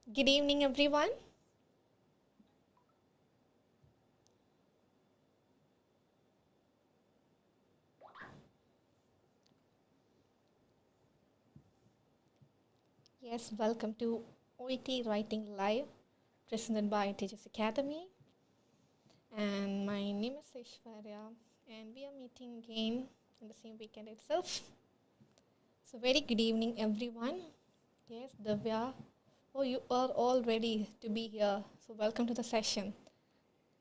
Good evening, everyone. Yes, welcome to OET Writing Live, presented by Teachers Academy. And my name is Ishwarya, and we are meeting again in the same weekend itself. So, very good evening, everyone. Yes, Divya. Oh, you are all ready to be here. So, welcome to the session.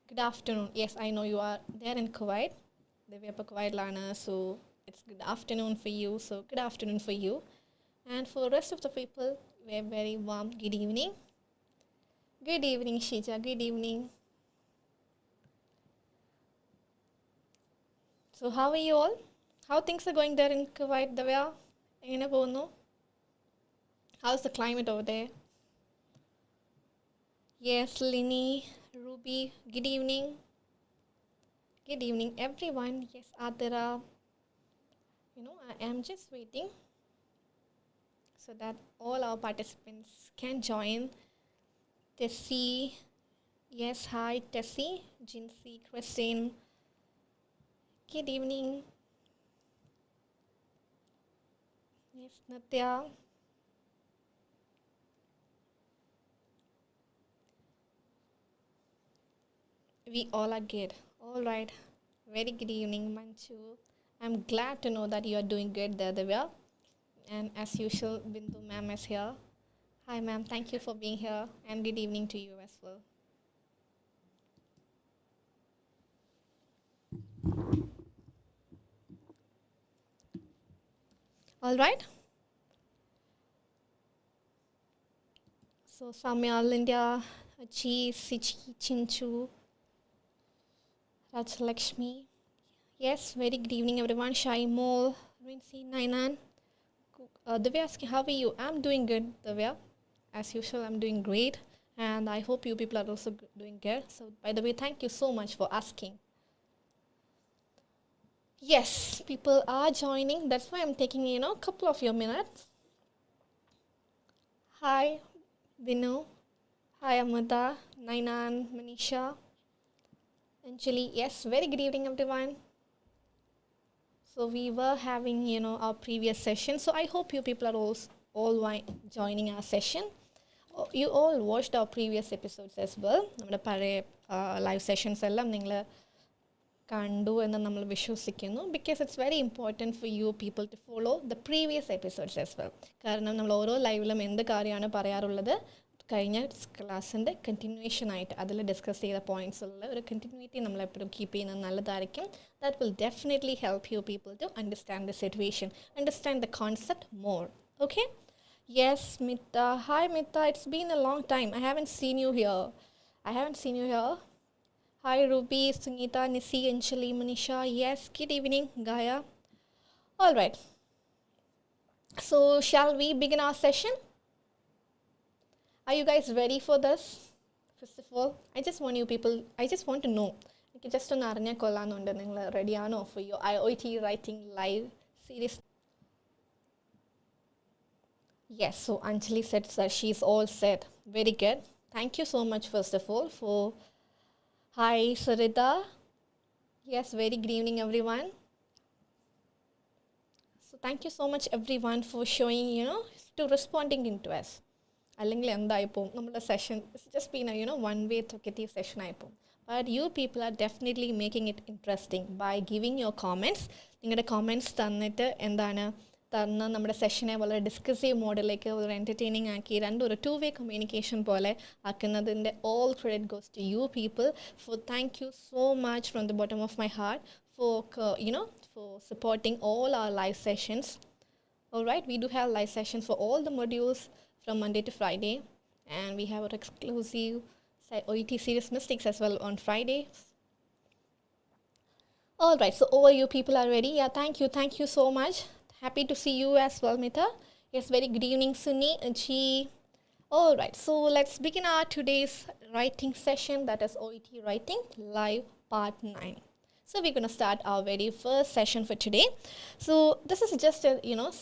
Good afternoon. Yes, I know you are there in Kuwait. Divya pa Kuwait Lana. So, it's good afternoon for you. So, good afternoon for you. And for the rest of the people, a very warm good evening. Good evening, Shija. Good evening. So, how are you all? How things are going there in Kuwait, Divya? എങ്ങനെ പോകുന്നു? How's the climate over there? Yes, Lini, Ruby, good evening. Good evening, everyone. Yes, Adira. I am just waiting so that all our participants can join. Tessie, yes, hi, Tessie, Jinsey, Christine. Good evening. Yes, Natya. We all are good. All right. Very good evening, Manchu. I'm glad to know that you are doing good there, Divya. And as usual, Bindu ma'am is here. Hi, ma'am. Thank you for being here. And good evening to you as well. All right. So, Samya, Linda, Achi, Sichi, Chinchu, Rajlakshmi. Yes, very good evening, everyone. Shaimol, Rinsi, Nainan. Divya asking, how are you? I'm doing good, Divya. As usual, I'm doing great. And I hope you people are also doing good. So, by the way, thank you so much for asking. Yes, people are joining. That's why I'm taking, a couple of your minutes. Hi, Vinu. Hi, Amata, Nainan, Manisha, Anjali. Yes, very good evening, everyone. So we were having, our previous session. So I hope you people are all joining our session. You all watched our previous episodes as well. നമ്മുടെ പഴയ live sessions എല്ലാം നിങ്ങൾ കണ്ടു എന്ന് നമ്മൾ വിശ്വസിക്കുന്നു. Because it's very important for you people to follow the previous episodes as well. കാരണം നമ്മൾ ഓരോ ലൈവിലും എന്ത് കാര്യമാണ് പറയാറുള്ളത്, കഴിഞ്ഞ ക്ലാസ്സിൻ്റെ കണ്ടിന്യൂവേഷനായിട്ട് അതിൽ ഡിസ്കസ് ചെയ്ത പോയിൻറ്റ്സിലുള്ള ഒരു കണ്ടിന്യൂറ്റി നമ്മളെപ്പോഴും കീപ്പ് ചെയ്യുന്നത് നല്ലതായിരിക്കും. That will definitely help you people to understand the situation, understand the concept more. Okay. Yes, Mita. Hi, Mita. It's been a long time. I haven't seen you here. Hi, Ruby, Sunita, Nisi, Anjali, Manisha. Yes, good evening, Gaya. All right. So, shall we begin our session? Are you guys ready for this? First of all, I just want to know. Just on അറിഞ്ഞാൽ കൊള്ളാമെന്നുണ്ട്. നിങ്ങൾ റെഡിയാണോ for your OET Writing Live series? Yes, so Anjali said that she's all set. Very good. Thank you so much, first of all, for... Hi, Sarita. Yes, very good evening, everyone. So thank you so much, everyone, for showing, to responding into us. അല്ലെങ്കിൽ എന്തായിപ്പോവും നമ്മുടെ session it's just been one way talkative session ആയിപ്പോവും. But you people are definitely making it interesting by giving your comments. നിങ്ങളുടെ comments തന്നിട്ട് തന്ന് നമ്മുടെ സെഷനെ വളരെ ഡിസ്കസീവ് മോഡിലേക്ക് ഒരു എൻ്റർടൈനിങ് ആക്കി ഒരു ടു വേ കമ്മ്യൂണിക്കേഷൻ പോലെ ആക്കുന്നതിൻ്റെ all credit goes to you people. Thank you so much from the bottom of my heart for supporting all our live sessions. All right, we do have live sessions for all the modules from Monday to Friday, and we have our exclusive OET series mystics as well on Friday. All right, so all you people are ready. Yeah, thank you so much. Happy to see you as well, Mita. Yes, very good evening, Sunni, Ji. All right, so let's begin our today's writing session, that is OET Writing Live Part 9. So we're going to start our very first session for today. So this is just a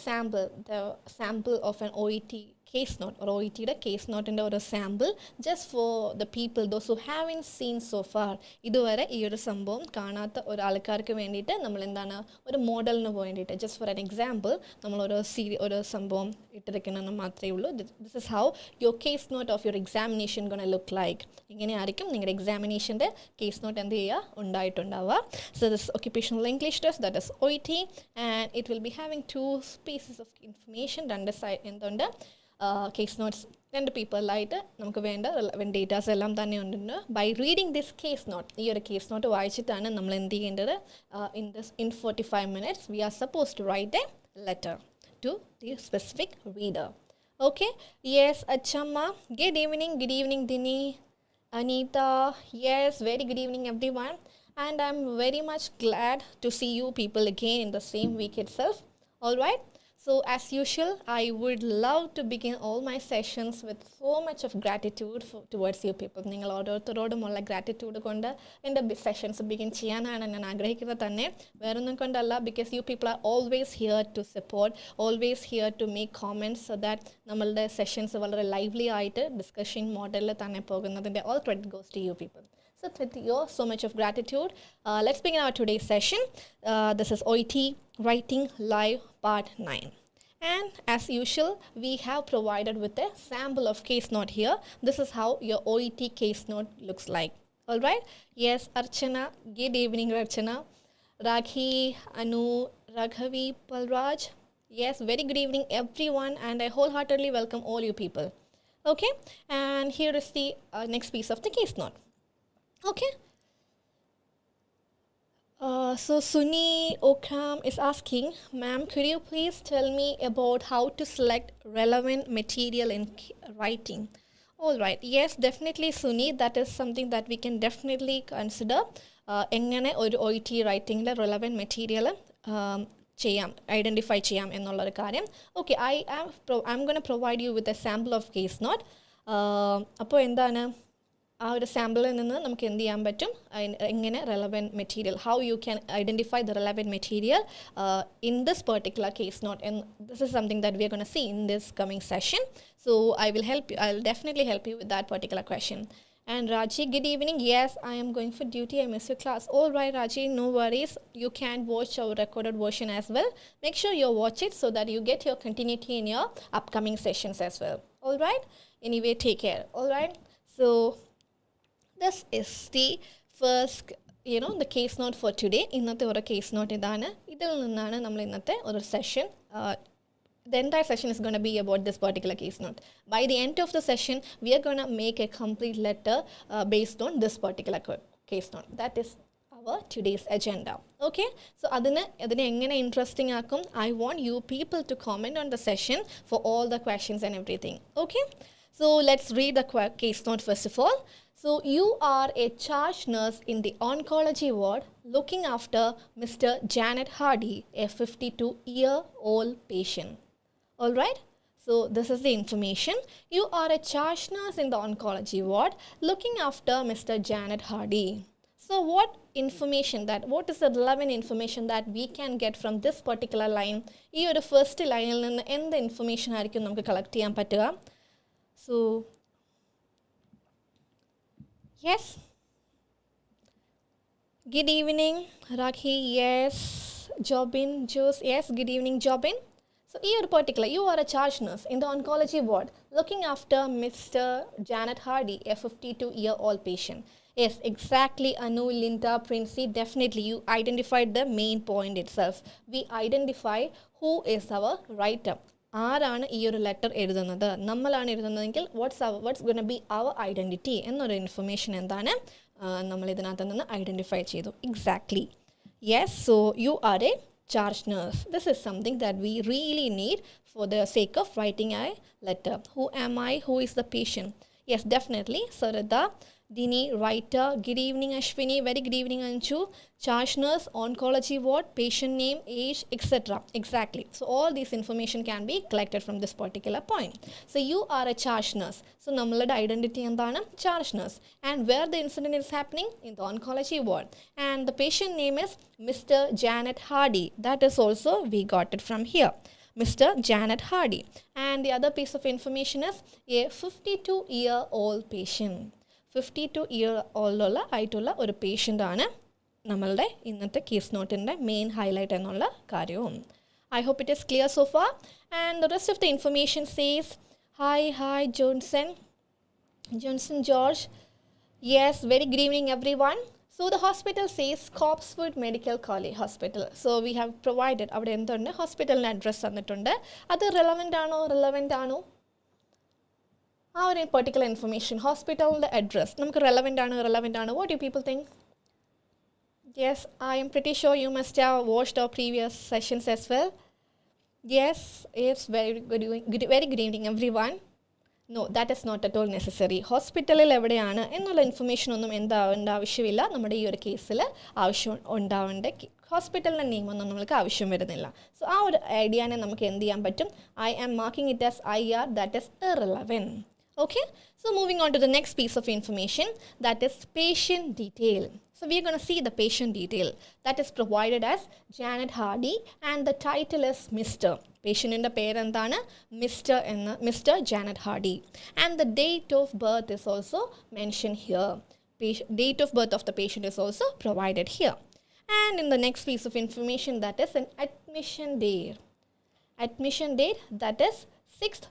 sample, the sample of an OET case note or OET case note ന്റെ ഒരു sample just for the people those who haven't seen so far ഇതുവരെ ഈ ഒരു സംഭവം കാണാത്ത ഒരു ആൾക്കാർക്ക് വേണ്ടിയിട്ട് നമ്മൾ എന്താണ് ഒരു മോഡലിന് വേണ്ടിയിട്ട് just for an example നമ്മൾ ഒരു സംഭവം ഇട്ടിരിക്കണമെന്ന് മാത്രമേ ഉള്ളൂ. This is how your case note of your examination gonna look like. ഇങ്ങനെയായിരിക്കും നിങ്ങളുടെ എക്സാമിനേഷൻ്റെ കേസ് നോട്ട് എന്ത് ചെയ്യുക ഉണ്ടായിട്ടുണ്ടാവുക. So this occupational English test, that is OET, and it will be having two pieces of information. രണ്ട് side എന്തുണ്ട് case notes രണ്ട് പേപ്പറിലായിട്ട് നമുക്ക് വേണ്ട റിലവൻറ്റ് ഡേറ്റാസ് എല്ലാം തന്നെ ഉണ്ട്. By reading this case note, ഈ ഒരു കേസ് നോട്ട് വായിച്ചിട്ടാണ് നമ്മൾ എന്ത് ചെയ്യേണ്ടത്, in 45 minutes we are supposed to write a letter to the specific reader. Okay, yes, Achama, good evening Dini, Anita, yes, very good evening everyone, and I'm very much glad to see you people again in the same week itself. All right, so as usual I would love to begin all my sessions with so much of gratitude towards you people. നിങ്ങൾ ഓരോരുത്തരോടുമുള്ള gratitude കൊണ്ട് എൻ്റെ sessions begin ചെയ്യാനാണ് ഞാൻ ആഗ്രഹിക്കുന്നത് തന്നെ, വേറൊന്നും കൊണ്ടല്ല. Because you people are always here to support, always here to make comments, so that നമ്മളുടെ സെഷൻസ് വളരെ ലൈവ്ലി ആയിട്ട് ഡിസ്കഷൻ മോഡലിൽ തന്നെ പോകുന്നതിൻ്റെ all credit goes to you people. So with your so much of gratitude, let's begin our today's session. This is OET Writing Live Part 9. And as usual, we have provided with a sample of case note here. This is how your OET case note looks like. All right? Yes, Archana. Good evening, Archana. Raghi, Anu, Raghavi, Palraj. Yes, very good evening, everyone. And I wholeheartedly welcome all you people. Okay? And here is the next piece of the case note. Okay. So Suni Okram is asking, ma'am, could you please tell me about how to select relevant material in writing? All right. Yes, definitely, Suni. That is something that we can definitely consider. എങ്ങനെ ഒരു OET റൈറ്റിംഗിലെ relevant material ചെയ്യാം, identify ചെയ്യാം എന്നുള്ളൊരു കാര്യം. Okay, I'm going to provide you with a sample of case note. അപ്പോൾ എന്താണ് ആ ഒരു സാമ്പിളിൽ നിന്ന് നമുക്ക് എന്ത് ചെയ്യാൻ പറ്റും, എങ്ങനെ relevant material, how you can identify the relevant material in this particular case note, and this is something that we are going to see in this coming session. So I will definitely help you with that particular question. And Raji, good evening. Yes, I am going for duty, I miss your class. All right, Raji, no worries, you can watch our recorded version as well. Make sure you watch it so that you get your continuity in your upcoming sessions as well. All right, anyway, take care. All right, so this is the first, the case note for today. ഇന്നത്തെ ഒരു case not ഇതാണ്. ഇതിൽ നിന്നാണ് നമ്മൾ ഇന്നത്തെ ഒരു session, the entire session is going to be about this particular case note. By the end of the session, we are going to make a complete letter based on this particular case note. That is our today's agenda. Okay, so adine engane interesting akum, I want you people to comment on the session for all the questions and everything. Okay, so let's read the case note first of all. So you are a charge nurse in the oncology ward looking after Mr. Janet Hardy, a 52-year-old patient. All right? So this is the information. You are a charge nurse in the oncology ward looking after Mr. Janet Hardy. So what is the relevant information that we can get from this particular line? ഈ ഒരു first ലൈനിൽ നിന്ന് എന്ത് information ആയിരിക്കും നമുക്ക് collect ചെയ്യാൻ പറ്റുക? So yes, good evening Rakhi. Yes, Jobin Juice. Yes, good evening Jobin. So here particular, you are a charge nurse in the oncology ward looking after Mr. Janet Hardy, a 52-year-old patient. Yes, exactly, Anu, Linda, Princey, definitely you identified the main point itself. We identify who is our writer. ആരാണ് ഈ ഒരു letter എഴുതുന്നത്, നമ്മളാണ് എഴുതുന്നതെങ്കിൽ what's going to be our identity എന്നൊരു information എന്താണ് നമ്മൾ ഇതിനകത്ത് നിന്ന് ഐഡൻറ്റിഫൈ ചെയ്തു. Exactly, yes. So you are A charge nurse. This is something that we really need for the sake of writing a letter. Who am I? Who is the patient? Yes, definitely. Sarada, Dini, writer. Good evening, Ashwini. Very good evening, Anju. Charge nurse, oncology ward, patient name, age, etc. Exactly. So all this information can be collected from this particular point. So you are a charge nurse. So nammalade identity endana charge nurse. And where the incident is happening? In the oncology ward. And the patient name is Mr. Janet Hardy. That is also we got it from here. Mr. Janet Hardy. And the other piece of information is a 52-year-old patient. 52-year-old ആയിട്ടുള്ള ഒരു patient ആണ് നമ്മളുടെ ഇന്നത്തെ case നോട്ടിൻ്റെ main highlight എന്നുള്ള കാര്യവും. I hope it is clear so far. And the rest of the information says, hi Johnson George. Yes, very good evening everyone. So the hospital says Copswood Medical College Hospital. So we have provided അവിടെ എന്തുണ്ട് ഹോസ്പിറ്റലിൻ്റെ address തന്നിട്ടുണ്ട്. അത് relevant ആണോ ആ ഒരു particular information ഹോസ്പിറ്റലിൻ്റെ address നമുക്ക് റെലവൻ്റ് ആണ്. What do people think? Yes, I am pretty sure you must have watched our previous sessions as well. Yes, it's very good evening everyone. No, that is not at all necessary. ഹോസ്പിറ്റലിൽ എവിടെയാണ് എന്നുള്ള information ഒന്നും എന്താവേണ്ട ആവശ്യമില്ല. നമ്മുടെ ഈ ഒരു കേസിൽ ആവശ്യം ഉണ്ടാവേണ്ട ഹോസ്പിറ്റലിൻ്റെ നെയിമൊന്നും നമ്മൾക്ക് ആവശ്യം വരുന്നില്ല. സോ ആ ഒരു ഐഡിയാനെ നമുക്ക് എന്ത് ചെയ്യാൻ പറ്റും? I am marking it as IR, that is irrelevant. Okay, so moving on to the next piece of information, that is patient detail. So we are going to see the patient detail that is provided as Janet Hardy and the title is Mr. Patient in the parent Mr. Janet Hardy, and the date of birth is also mentioned here. Date of birth of the patient is also provided here. And in the next piece of information, that is an admission date. Admission date, that is 6th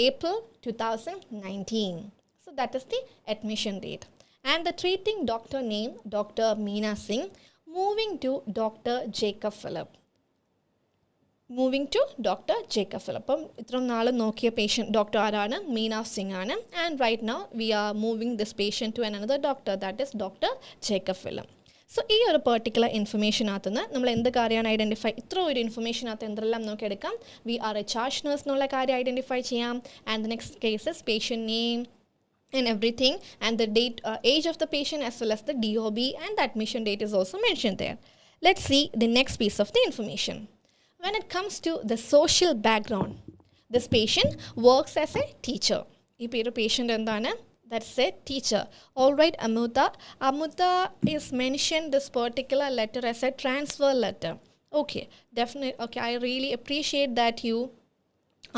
April 2019. So that is the admission date. And the treating doctor name, Dr. Meena Singh, moving to Dr. Jacob Philip. അപ്പം ഇത്ര നാൾ നോക്കിയ patient doctor ആരാണ്? മീന സിംഗ് ആണ്. And right now we are moving this patient to another doctor, that is doctor Jacob Philip. So ഈ ഒരു particular ഇൻഫർമേഷനകത്ത് നിന്ന് നമ്മൾ എന്ത് കാര്യമാണ് ഐഡൻറ്റിഫൈ, ഇത്ര ഒരു ഇൻഫർമേഷനകത്ത് എന്തെല്ലാം നമുക്ക് എടുക്കാം? We are a charge nurse എന്നുള്ള കാര്യം ഐഡൻറ്റിഫൈ ചെയ്യാം. And the next cases patient name and everything, and the date, age of the patient as well as the DOB, and the admission date is also mentioned there. Let's see the next piece of the information. When it comes to the social background, this patient works as a teacher. Ee patient endana? That's a teacher. All right, Amutha is mentioned this particular letter as a transfer letter. Okay, definitely. Okay, I really appreciate that you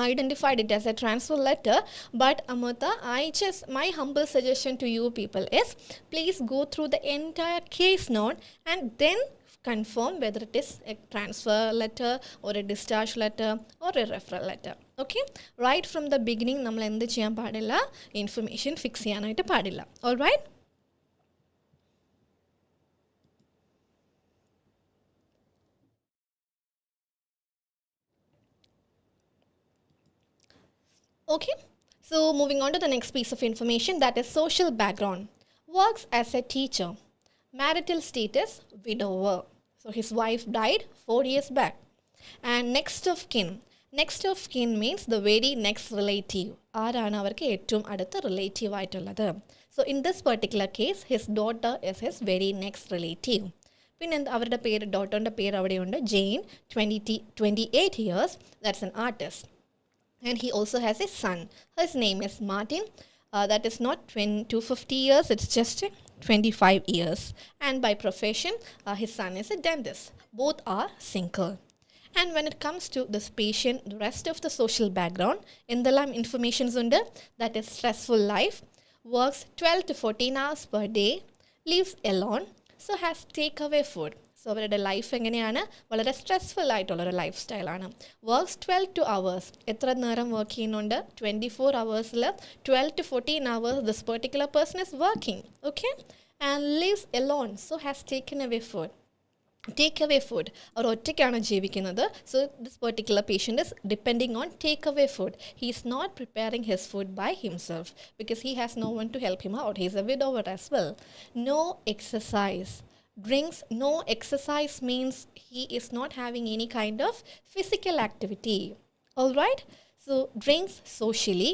identified it as a transfer letter, but Amutha, my humble suggestion to you people is, please go through the entire case note and then confirm whether it is a transfer letter or a discharge letter or a referral letter. Okay, right from the beginning നമ്മൾ എന്ത് ചെയ്യാൻ പാടില്ല? Information fix ചെയ്യാനായിട്ട് പാടില്ല. All right. Okay, so moving on to the next piece of information, that is social background. Works as a teacher. Marital status, widower. So his wife died 4 years back. And next of kin. Next of kin means the very next relative. ആരാണ് അവർക്ക് ഏറ്റവും അടുത്ത relative ആയിട്ടുള്ളത്? So in this particular case, his daughter is his very next relative. പിന്നെ അവരുടെ പേര്, ഡോട്ടറിൻ്റെ പേര് അവിടെയുണ്ട്, Jain, 28 years, that's an artist. And he also has a son. His name is Martin. That is not 50 years, it's just 25 years. And by profession, his son is a dentist. Both are single. And when it comes to this patient, the rest of the social background, endalam informations undu, that is stressful life, works 12 to 14 hours per day, lives alone, so has takeaway food. So അവരുടെ life എങ്ങനെയാണ്? വളരെ stressful ആയിട്ടുള്ളൊരു life സ്റ്റൈലാണ്. Works 12 hours. എത്ര നേരം work ചെയ്യുന്നുണ്ട്? 24 hours. 12 to 14 hours this particular person is working. Okay, and lives alone, so has taken away food. അവർ ഒറ്റയ്ക്കാണ് ജീവിക്കുന്നത്. So this particular patient is depending on take away food. He is not preparing his food by himself because he has no one to help him out. He is a widower as well. No exercise. Drinks, no exercise means he is not having any kind of physical activity. All right, so drinks socially,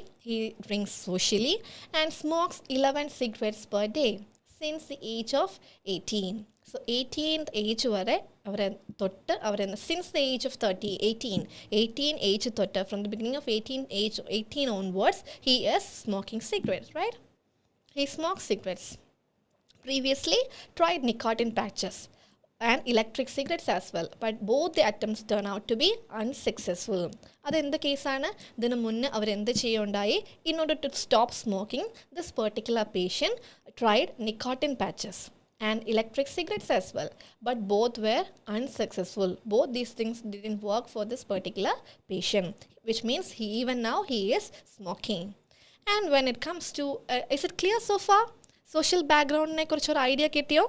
and smokes 11 cigarettes per day since the age of 18. So 18th age vare avare thottu avare since the age of 18 age thottu, from the beginning of 18 onwards, he is smoking cigarettes, right? He smokes cigarettes. Previously tried nicotine patches and electric cigarettes as well. But both the attempts turn out to be unsuccessful. അതെന്ത് കേസാണ്? ഇതിന് മുന്നേ അവരെന്ത് ചെയ്യുണ്ടായി? In order to stop smoking, this particular patient tried nicotine patches and electric cigarettes as well. But both were unsuccessful. Both these things didn't work for this particular patient, which means even now he is smoking. And when it comes to, is it clear so far? Social background-നെ കുറിച്ച് ഒരു idea കിട്ടിയോ?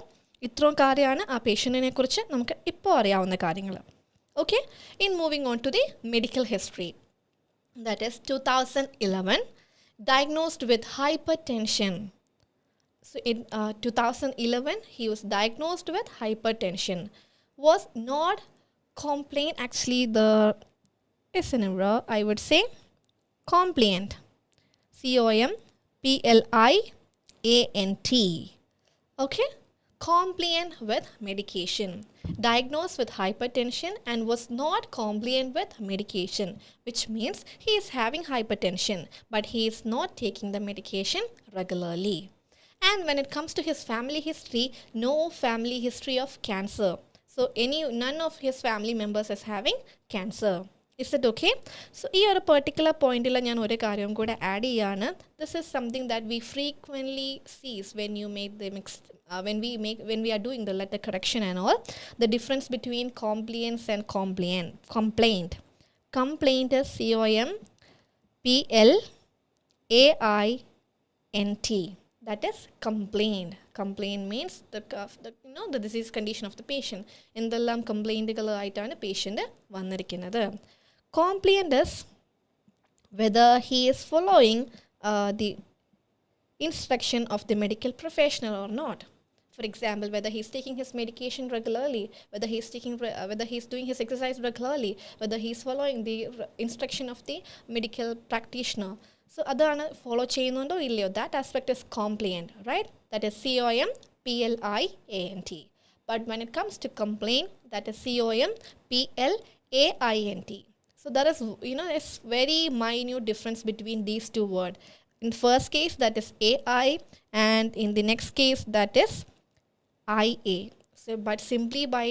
ഇത്രയും കാര്യമാണ് ആ പേഷ്യൻറ്റിനെ കുറിച്ച് നമുക്ക് ഇപ്പോൾ അറിയാവുന്ന കാര്യങ്ങൾ. Okay, in moving on to the medical history, that is 2011, diagnosed with hypertension. So in 2011, he was diagnosed with hypertension. Was not complaint, actually the is an error, I would say, compliant. COMPLIANT. Okay, compliant with medication. Diagnosed with hypertension and was not compliant with medication, which means he is having hypertension but he is not taking the medication regularly. And when it comes to his family history, no family history of cancer. So none of his family members is having cancer. Is it okay? So ഈ ഒരു particular പോയിന്റിൽ ഞാൻ ഒരു കാര്യം കൂടെ add ചെയ്യാണ്. This is something that we frequently sees when you make the mixed when we are doing the letter correction and all, the difference between compliance and complaint. Complaint is COMPLAINT. That is complaint. Complaint means the disease condition of the patient. എന്തെല്ലാം കംപ്ലൈൻറ്റുകളായിട്ടാണ് patient വന്നിരിക്കുന്നത്. Compliant is whether he is following the instruction of the medical professional or not. For example, whether he is taking his medication regularly, whether he is doing his exercise regularly, whether he is following the instruction of the medical practitioner. So adana follow cheyyunnundо illയോ, that aspect is compliant, right? That is COMPLIANT. But when it comes to complaint, that is COMPLAINT. So there is a very minute difference between these two words. In first case that is AI, and in the next case that is IA. So but simply by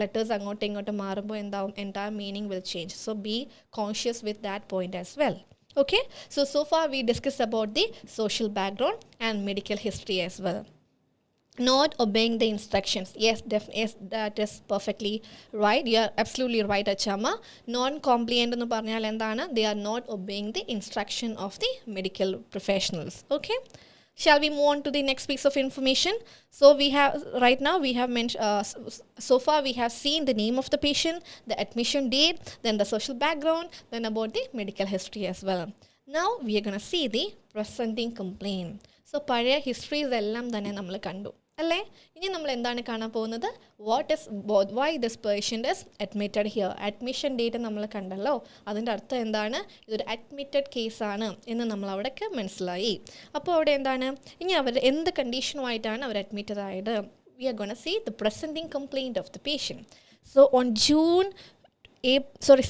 letters angotte ingotte maarumbo endavum entire meaning will change. So be conscious with that point as well. Okay, so far we discussed about the social background and medical history as well. Not obeying the instructions. Yes, that is perfectly right. You are absolutely right, Achama. Non-compliant ennu parnal endana? They are not obeying the instruction of the medical professionals. Okay, shall we move on to the next piece of information? So we have right now we have mentioned so far we have seen the name of the patient, the admission date, then the social background, then about the medical history as well. Now we are going to see the presenting complaint. So പഴയ histories എല്ലാം തന്നെ നമ്മൾ കണ്ടു അല്ലേ? ഇനി നമ്മൾ എന്താണ് കാണാൻ പോകുന്നത്? Why this patient is admitted here. Admission date നമ്മൾ കണ്ടല്ലോ. അതിൻ്റെ അർത്ഥം എന്താണ്? ഇതൊരു അഡ്മിറ്റഡ് കേസാണ് എന്ന് നമ്മൾ അവിടേക്ക് മനസ്സിലായി. അപ്പോൾ അവിടെ എന്താണ്, ഇനി അവർ എന്ത് കണ്ടീഷനുമായിട്ടാണ് അവർ അഡ്മിറ്റഡ് ആയത്? We are gonna see the presenting complaint of the patient. So on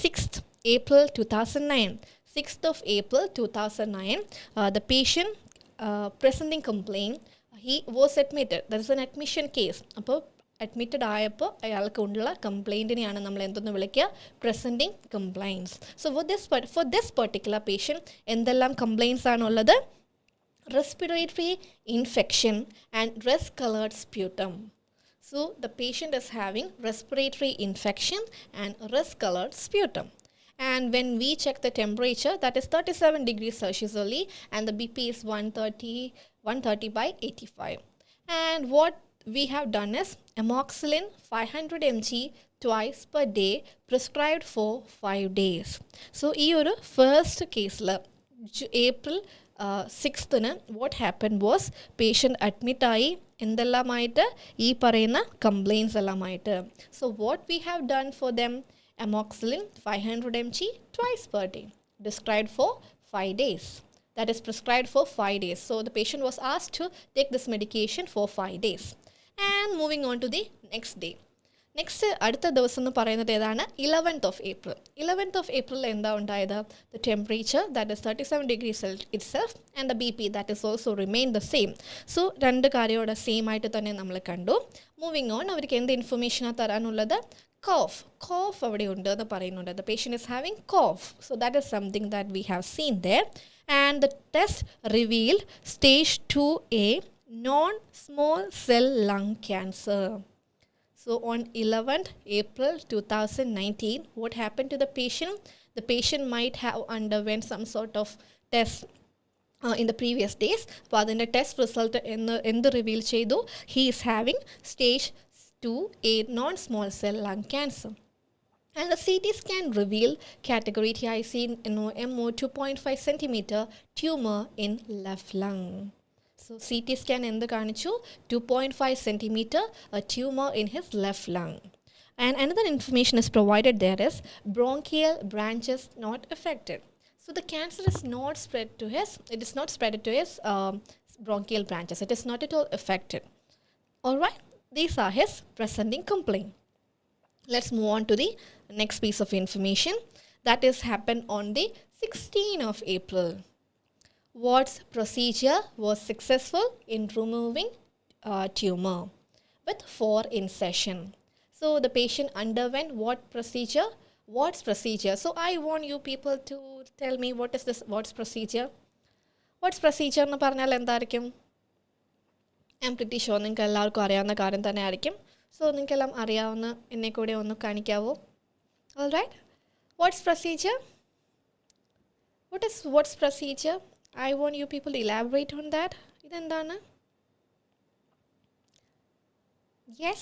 6th April 2009, 6th of April 2009, the patient presenting complaint, he was admitted. There is an admission case. അപ്പോൾ അഡ്മിറ്റഡ് ആയപ്പോൾ അയാൾക്കുള്ള കംപ്ലയിൻറ്റിനെയാണ് നമ്മൾ എന്തെന്ന് വിളിക്കുക? Presenting complaints. So for this particular patient എന്തെല്ലാം complaints ആണുള്ളത്? Respiratory infection and red coloured sputum. So the patient is having respiratory infection and red colored sputum. And when we check the temperature, that is 37 degrees Celsius only, and the BP is 130 by 85. And what we have done is amoxicillin 500 mg twice per day prescribed for 5 days. So ee oru first case la April 6th what happened was patient admit ആയി എന്തെല്ലാമായിട്ട് ഈ പറയുന്ന compliance എല്ലാമായിട്ട്. So what we have done for them, amoxicillin 500 mg twice per day, prescribed for 5 days. That is prescribed for 5 days. So the patient was asked to take this medication for 5 days. And moving on to the next day. Next അടുത്ത ദിവസം എന്ന് പറയുന്നത് ഏതാണ്? 11th of April. 11th of April എന്താ ഉണ്ടായത്? The temperature that is 37 degrees itself and the BP that is also remain the same. So രണ്ട് കാര്യമോടെ same ആയിട്ട് തന്നെ നമ്മൾ കണ്ടു. മൂവിങ് ഓൺ, അവർക്ക് എന്ത് ഇൻഫർമേഷനാണ് തരാനുള്ളത്? Cough അവിടെ ഉണ്ട് എന്ന് പറയുന്നുണ്ട്. The patient is having cough. So that is something that we have seen there. And the test revealed stage 2A non-small cell lung cancer. So on 11th April 2019, what happened to the patient? The patient might have underwent some sort of test in the previous days. But in the test result in the reveal chedu, he is having stage 2A non-small cell lung cancer. And the CT scan revealed category TIC MO 2.5 centimeter tumor in left lung. So CT scan endu kaanichu 2.5 centimeter a tumor in his left lung. And another information is provided there is bronchial branches not affected. So the cancer is not spread to his bronchial branches. It is not at all affected. All right, these are his presenting complaint. Let's move on to the next piece of information that is happened on the 16th of April. What procedure was successful in removing tumor with 4 incision? So the patient underwent what procedure? What's procedure? So I want you people to tell me what is this what's procedure? What's procedure എന്ന് പറഞ്ഞാൽ എന്തായിരിക്കും? I'm pretty sure നിങ്ങൾക്ക് എല്ലാവർക്കും അറിയാവുന്ന കാര്യം തന്നെ ആയിരിക്കും. So നിങ്ങൾക്കെല്ലാം അറിയാവുന്ന എന്നെ കൂടെ ഒന്ന് കാണിക്കാവോ? All right. What's procedure? What's procedure? I want you people to elaborate on that. Idendana? Yes.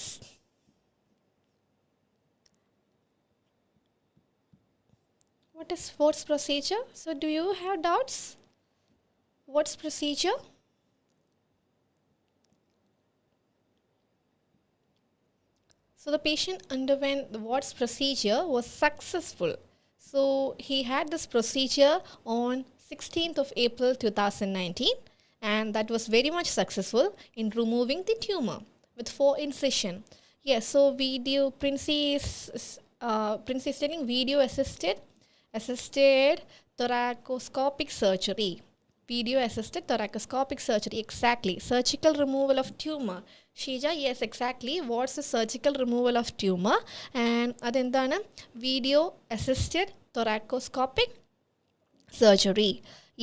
What's procedure? So do you have doubts? What's procedure? So the patient underwent what's procedure was successful. So he had this procedure on 16th of April 2019 and that was very much successful in removing the tumor with 4 incision. Yes, so Princey is telling video assisted thoracoscopic surgery. Video assisted thoracoscopic surgery, exactly. Surgical removal of tumor. Shija, yes, exactly. What's the surgical removal of tumor? And adendana video assisted thoracoscopic surgery.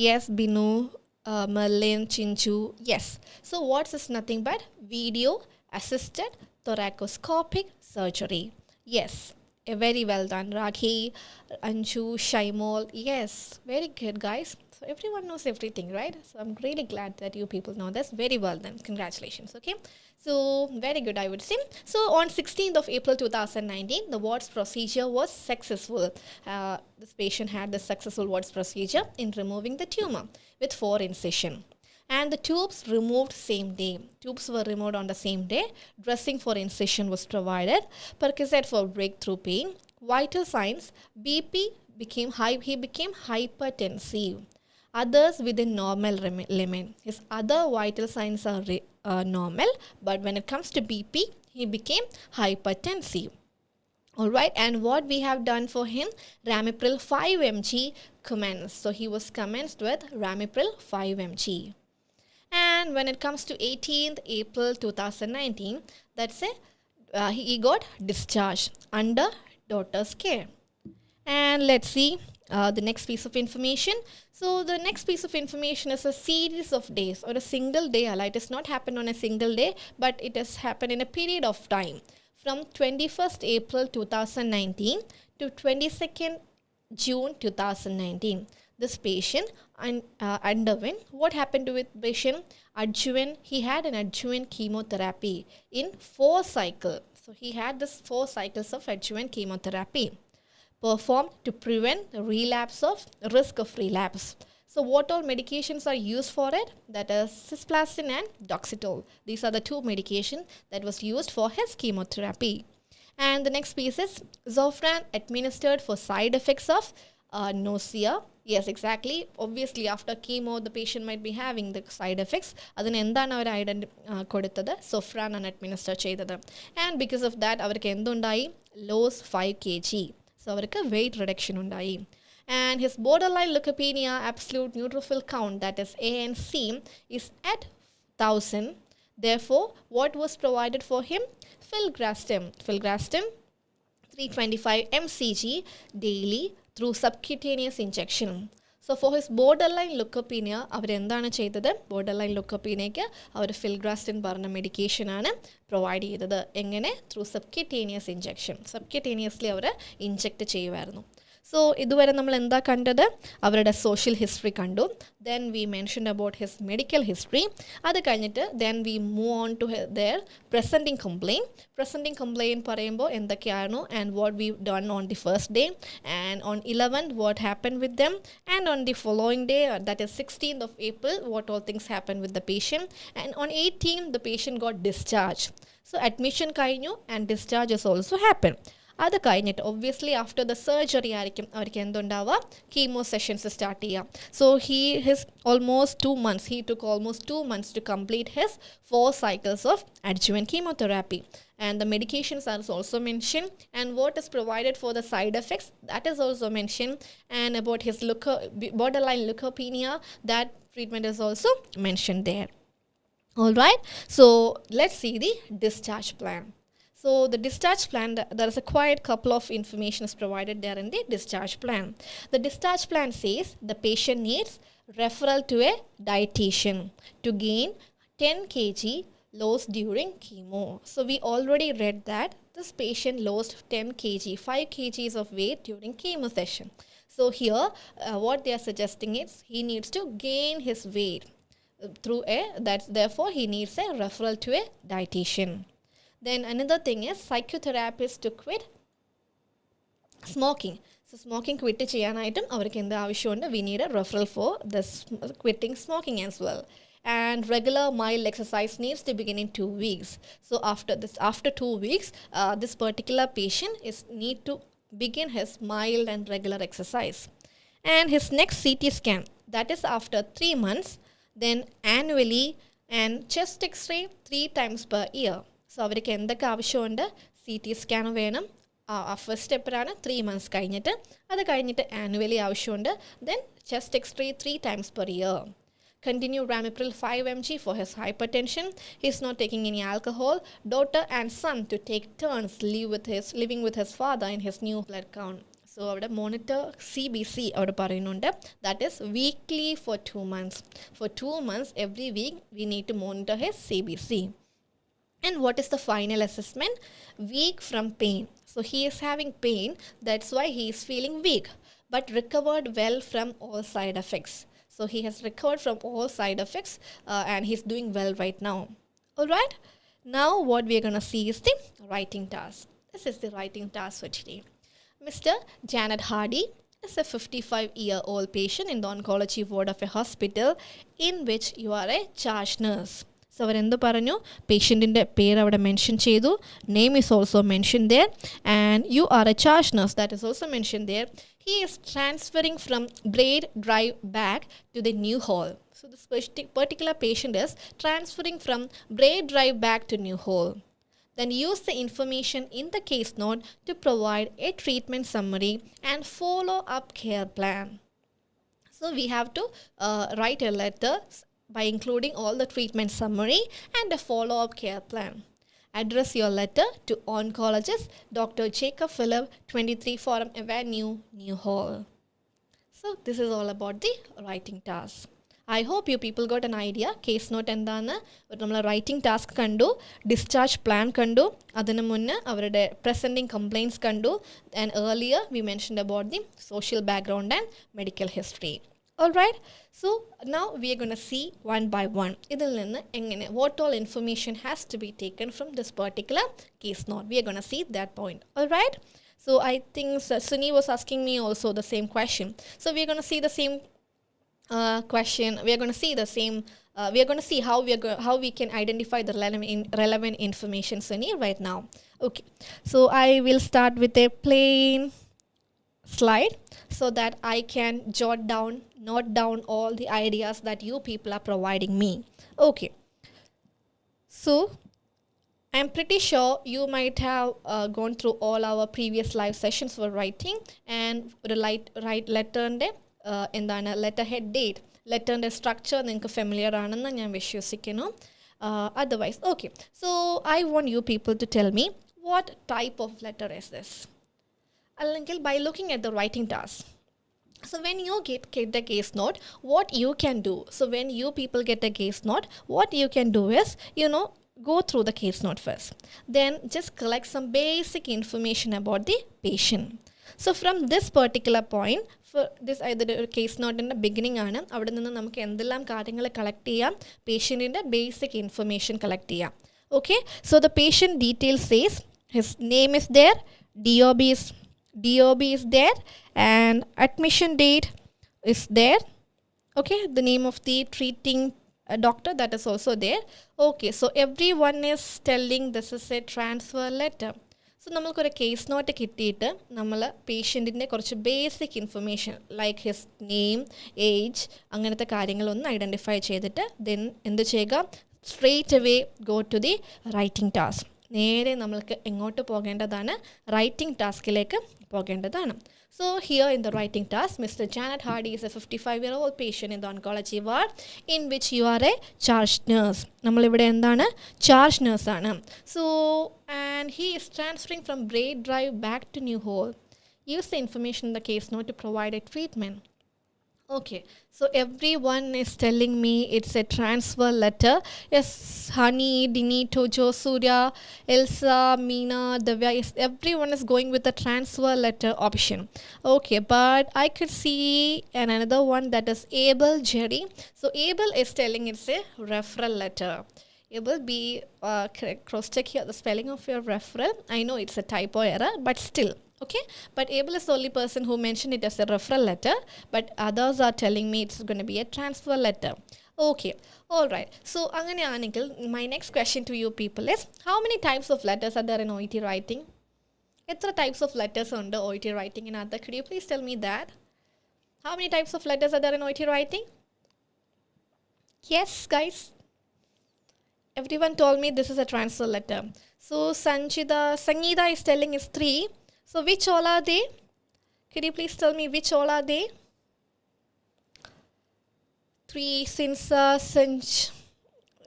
Yes, Binu, Merlin, Chinchu, yes. So what's this? Nothing but video assisted thoracoscopic surgery. Yes, very well done, Rakhi, Anshu, Shaimol. Yes, very good, guys. So everyone knows everything, right? So I'm really glad that you people know this. Very well done. Congratulations. Okay. So very good, I would say. So on 16th of April 2019, the wards procedure was successful. This patient had the successful wards procedure in removing the tumor with 4 incision. And the tubes removed same day. Tubes were removed on the same day. Dressing for incision was provided. Percocet for breakthrough pain. Vital signs, BP became high. He became hypertensive. Others within normal limit. His other vital signs are normal, but when it comes to BP, he became hypertensive. All right, and what we have done for him, Ramipril 5 mg commenced. So he was commenced with Ramipril 5 mg. And when it comes to 18th April 2019, that's it, he got discharged under daughter's care. And let's see the next piece of information. So the next piece of information is a series of days or a single day. It has not happened on a single day, but it has happened in a period of time from 21st April 2019 to 22nd June 2019. This patient underwent, what happened to the patient? He had an adjuvant chemotherapy in 4 cycles. So he had this 4 cycles of adjuvant chemotherapy performed to prevent the risk of relapse. So what all medications are used for it? That is cisplatin and doxetol. These are the 2 medications that was used for his chemotherapy. And the next piece is Zofran administered for side effects of nausea. Yes, exactly. Obviously, after chemo, the patient might be having the side effects. അതിന് എന്താണ് അവർ കൊടുത്തത്? സൊഫ്രാൻ ആണ് administer ചെയ്തത്. And because of that അവർക്ക് എന്തുണ്ടായി? Loss 5 kg. So അവർക്ക് weight reduction ഉണ്ടായി. And his borderline leukopenia absolute neutrophil count, that is ANC, is at 1000. Therefore, what was provided for him? Filgrastim 325 mcg daily through subcutaneous injection. So for his borderline leukopenia, അവരെന്താണ് ചെയ്തത്? Borderline ലുക്കോപ്പീനിയയ്ക്ക് അവർ ഫിൽഗ്രാസ്റ്റിൻ പറഞ്ഞ medication ആണ് provide ചെയ്തത്. എങ്ങനെ? Through subcutaneous injection. Subcutaneously അവർ inject ചെയ്യുമായിരുന്നു. So ഇതുവരെ നമ്മൾ എന്താ കണ്ടത്? അവരുടെ സോഷ്യൽ ഹിസ്റ്ററി കണ്ടു. Then we mention about his medical history. അത് കഴിഞ്ഞിട്ട് then we move on to their presenting complain. Presenting complain പറയുമ്പോൾ എന്തൊക്കെയായിരുന്നു? And what we done on the first day, and on 11th what happen with them, and on the following day, that is 16th of April, what all things happened with the patient, and on 18th the patient got discharged. So admission കഴിഞ്ഞു and discharge has also happened. അത് കഴിഞ്ഞിട്ട് obviously after the surgery ആയിരിക്കും അവർക്ക് എന്തുണ്ടാവുക? Chemo sessions start ചെയ്യാം. So he took almost 2 months to complete his 4 cycles of adjuvant chemotherapy. And the medications are also mentioned, and what is provided for the side effects, that is also mentioned, and about his borderline leukopenia, that treatment is also mentioned there. All right, so let's see the discharge plan. So the discharge plan, there is a quite couple of information is provided there in the discharge plan. The discharge plan says the patient needs referral to a dietitian to gain 10 kg loss during chemo. So we already read that this patient lost 10 kg, 5 kgs of weight during chemo session. So here what they are suggesting is he needs to gain his weight therefore he needs a referral to a dietitian. Then another thing is psychotherapist to quit smoking. So smoking quit cheyanayittum avarku endu avashyamund? We need a referral for this quitting smoking as well. And regular mild exercise needs to begin in 2 weeks. So after 2 weeks, this particular patient need to begin his mild and regular exercise. And his next CT scan, that is after 3 months, then annually, and chest x-ray 3 times per year. So അവർക്ക് എന്തൊക്കെ ആവശ്യമുണ്ട്? CT scan വേണം. First സ്റ്റെപ്പിലാണ് 3 months കഴിഞ്ഞിട്ട്. അത് കഴിഞ്ഞിട്ട് annually ആവശ്യമുണ്ട്. Then chest x-ray 3 times per year. Continue Ramipril 5 mg for his hypertension. He is not taking any alcohol. Daughter and son to take turns living with his father in his new blood count. So അവിടെ monitor CBC അവിടെ പറയുന്നുണ്ട്. That is weekly for 2 months. For 2 months every week we need to monitor his CBC. And what is the final assessment? Weak from pain. So he is having pain, that's why he is feeling weak, but recovered well from all side effects. So he has recovered from all side effects and he's doing well right now. Alright, now what we are going to see is the writing task. This is the writing task for today. Mr. Janet Hardy is a 55-year-old patient in the oncology ward of a hospital in which you are a charge nurse. So അവരെന്ത് പറഞ്ഞു? പേഷ്യൻറ്റിൻ്റെ പേര് അവിടെ mention ചെയ്തു. Name is also mention there. And you are a charge nurse, that is also mention there. He is transferring from Braid Drive back to the new hall. So this particular patient is transferring from Braid Drive back to new hall. Then use the information in the case note to provide a treatment summary and follow-up care plan. So we have to write a letter by including all the treatment summary and a follow-up care plan. Address your letter to oncologist Dr. Jacob Philip, 23 Forum Avenue, New Hall. So this is all about the writing task. I hope you people got an idea. Case note endana nammal writing task kandu, discharge plan kandu, adinu munna avarude presenting complaints kandu, and earlier we mentioned about the social background and medical history. Alright, so now we are going to see one by one. What all information has to be taken from this particular case note. We are going to see that point. Alright, so I think Sunny was asking me also the same question. So we are going to see the same question. We are going to see the same. We are going to see how we can identify the relevant information, Sunny, right now. Okay, so I will start with a plain slide so that I can note down all the ideas that you people are providing me. Okay, so I'm pretty sure you might have gone through all our previous live sessions for writing and ഒരു ലെറ്ററിൻ്റെ എന്താണ് letter head date ലെറ്ററിൻ്റെ structure നിങ്ങൾക്ക് familiar ആണെന്ന് ഞാൻ വിശ്വസിക്കുന്നു. Otherwise, okay, so I want you people to tell me what type of letter is this. അല്ലെങ്കിൽ by looking at the writing task. So when you get a case note, what you can do, so when you people get a case note, what you can do is, go through the case note first. Then just collect some basic information about the patient. So from this particular point, for this either case note in the beginning ആണ് അവിടെ നിന്ന് നമുക്ക് എന്തെല്ലാം കാര്യങ്ങൾ collect ചെയ്യാം, പേഷ്യൻറ്റിൻ്റെ basic information collect ചെയ്യാം. Okay, so the patient details says his name is there, DOB is there, and admission date is there. Okay, the name of the treating doctor, that is also there. Okay, so everyone is telling this is a transfer letter. So നമ്മൾക്കൊരു case note കിട്ടിയിട്ട് നമ്മൾ പേഷ്യൻറ്റിൻ്റെ കുറച്ച് basic information like his name, age, അങ്ങനത്തെ കാര്യങ്ങളൊന്ന് identify ചെയ്തിട്ട് then എന്ത് ചെയ്യുക, straight away go to the writing task. നേരെ നമ്മൾക്ക് എങ്ങോട്ട് പോകേണ്ടതാണ്, റൈറ്റിംഗ് ടാസ്കിലേക്ക് പോകേണ്ടതാണ്. So here in the writing task, Mr. Janet Hardy is a 55-year-old patient in the oncology ward in which you are a charge nurse. നമ്മളിവിടെ എന്താണ്, charge nurse ആണ്. So and he is transferring from Braid Drive back to New Hall. Use the information in the case note to provide a treatment. Okay, so everyone is telling me it's a transfer letter. Yes, Hani, Dini, Tojo, Surya, Elsa, Meena, Divya, yes, everyone is going with the transfer letter option. Okay, but I could see another one, that is Abel Jerry. So Abel is telling it's a referral letter. Abel, be correct, cross check here the spelling of your referral. I know it's a typo error, but still. Okay, but Abel is the only person who mentioned it as a referral letter, but others are telling me it's going to be a transfer letter. Okay, all right. So anganayanengil my next question to you people is, how many types of letters are there in OET writing? Etra types of letters under OET writing in other? Could you please tell me that? How many types of letters are there in OET writing? Yes, guys. Everyone told me this is a transfer letter. So Sangeeta is telling it's 3. So which all are they? Could you please tell me which all are they? 3, Sinsa, Sanj,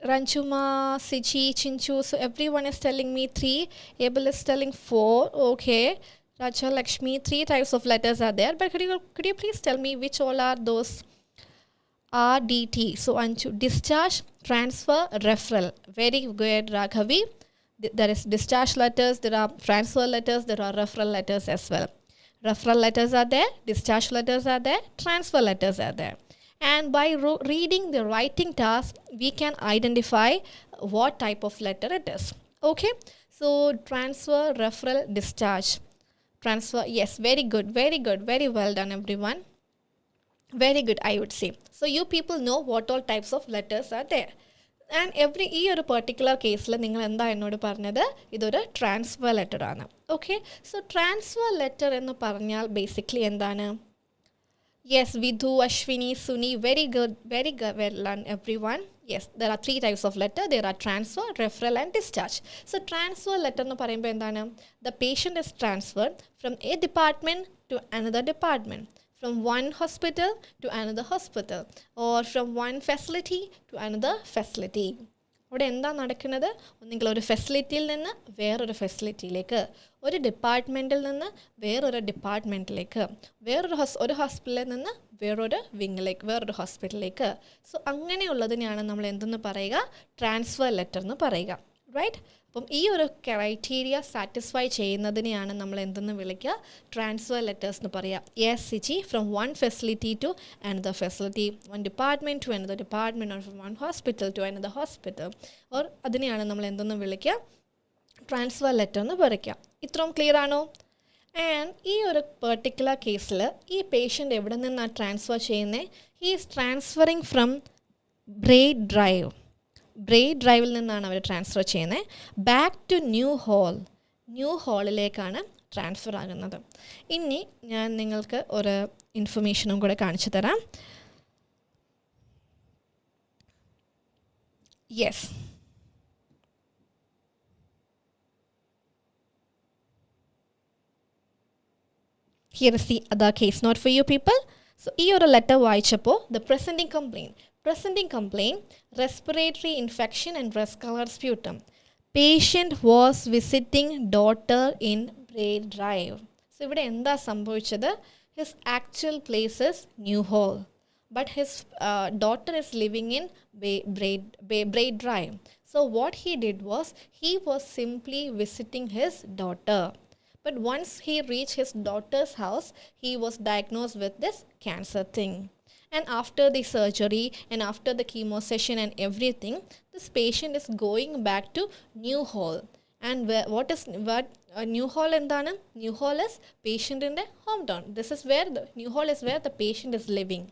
Ranchuma, Siji, Chinchu. So everyone is telling me 3. Abel is telling 4. Okay. Raja, Lakshmi, 3 types of letters are there. But could you please tell me which all are those? RDT. So Anchu, discharge, transfer, referral. Very good, Raghavi. There is discharge letters, there are transfer letters, there are referral letters as well. Referral letters are there, discharge letters are there, transfer letters are there. And by reading the writing task, we can identify what type of letter it is. Okay, so transfer, referral, discharge. Transfer, yes, very good, very well done everyone. Very good, I would say. So you people know what all types of letters are there. And ഈ ഒരു particular കേസിൽ നിങ്ങൾ എന്താ എന്നോട് പറഞ്ഞത്, ഇതൊരു transfer letter ആണ്. Okay, so transfer letter എന്ന് പറഞ്ഞാൽ ബേസിക്കലി എന്താണ്? Yes, Vidhu, Ashwini, Suni, very good, well done every one. Yes, there are 3 types of letter. There are transfer, referral and discharge. So transfer letter എന്ന് പറയുമ്പോൾ എന്താണ്? The patient is transferred from a department to another department, from one hospital to another hospital, or from one facility to another facility. അവിടെ എന്താ നടക്കുന്നത്? ഒന്നെങ്കിൽ ഒരു ഫെസിലിറ്റിയിൽ നിന്ന് വേറൊരു ഫെസിലിറ്റിയിലേക്ക്, ഒരു ഡിപ്പാർട്ട്മെൻറ്റിൽ നിന്ന് വേറൊരു ഡിപ്പാർട്ട്മെൻറ്റിലേക്ക്, ഒരു ഹോസ്പിറ്റലിൽ നിന്ന് വേറൊരു വിങ്ങിലേക്ക്, വേറൊരു ഹോസ്പിറ്റലിലേക്ക്. സോ അങ്ങനെയുള്ളതിനെയാണ് നമ്മൾ എന്തെന്ന് പറയുക? ട്രാൻസ്ഫർ ലെറ്റർ എന്ന് പറയുക. റൈറ്റ്? അപ്പം ഈ ഒരു ക്രൈറ്റീരിയ സാറ്റിസ്ഫൈ ചെയ്യുന്നതിനെയാണ് നമ്മൾ എന്തെന്ന് വിളിക്കുക? ട്രാൻസ്ഫർ ലെറ്റേഴ്സ് എന്ന് പറയുക. Yes Siji, from one facility to another facility, one department to another department, or from one hospital to another hospital, or അതിനെയാണ് നമ്മൾ എന്തെന്ന് വിളിക്കുക? ട്രാൻസ്ഫർ ലെറ്റർ എന്ന് പറയുക. ഇത്രയും ക്ലിയർ ആണോ? ആൻഡ് ഈ ഒരു പെർട്ടിക്കുലർ കേസിൽ ഈ പേഷ്യൻ്റ് എവിടെ നിന്നാണ് ട്രാൻസ്ഫർ ചെയ്യുന്നത്? He is transferring from braid ഡ്രൈവിൽ നിന്നാണ് അവർ ട്രാൻസ്ഫർ ചെയ്യുന്നത്. ബാക്ക് ടു ന്യൂ ഹാളിലേക്കാണ് ട്രാൻസ്ഫർ ആകുന്നത്. ഇനി ഞാൻ നിങ്ങൾക്ക് ഒരു ഇൻഫർമേഷനും കൂടെ കാണിച്ചു തരാം. Yes, here is the other case note for you people. So, ഈ ഒരു ലെറ്റർ വായിച്ചപ്പോൾ the presenting complaint, respiratory infection and breast color sputum. Patient was visiting daughter in Braid Drive. So, ഇവിടെ എന്താ സംഭവിച്ചത്? His actual place is New Hall, but his daughter is living in Braid Drive. So, what he did was, he was simply visiting his daughter. But once he reached his daughter's house, he was diagnosed with this cancer thing. And after the surgery and after the chemo session and everything, this patient is going back to New Hall. And what New Hall endana? New Hall is patient in the hometown. This is where the New Hall is where the patient is living.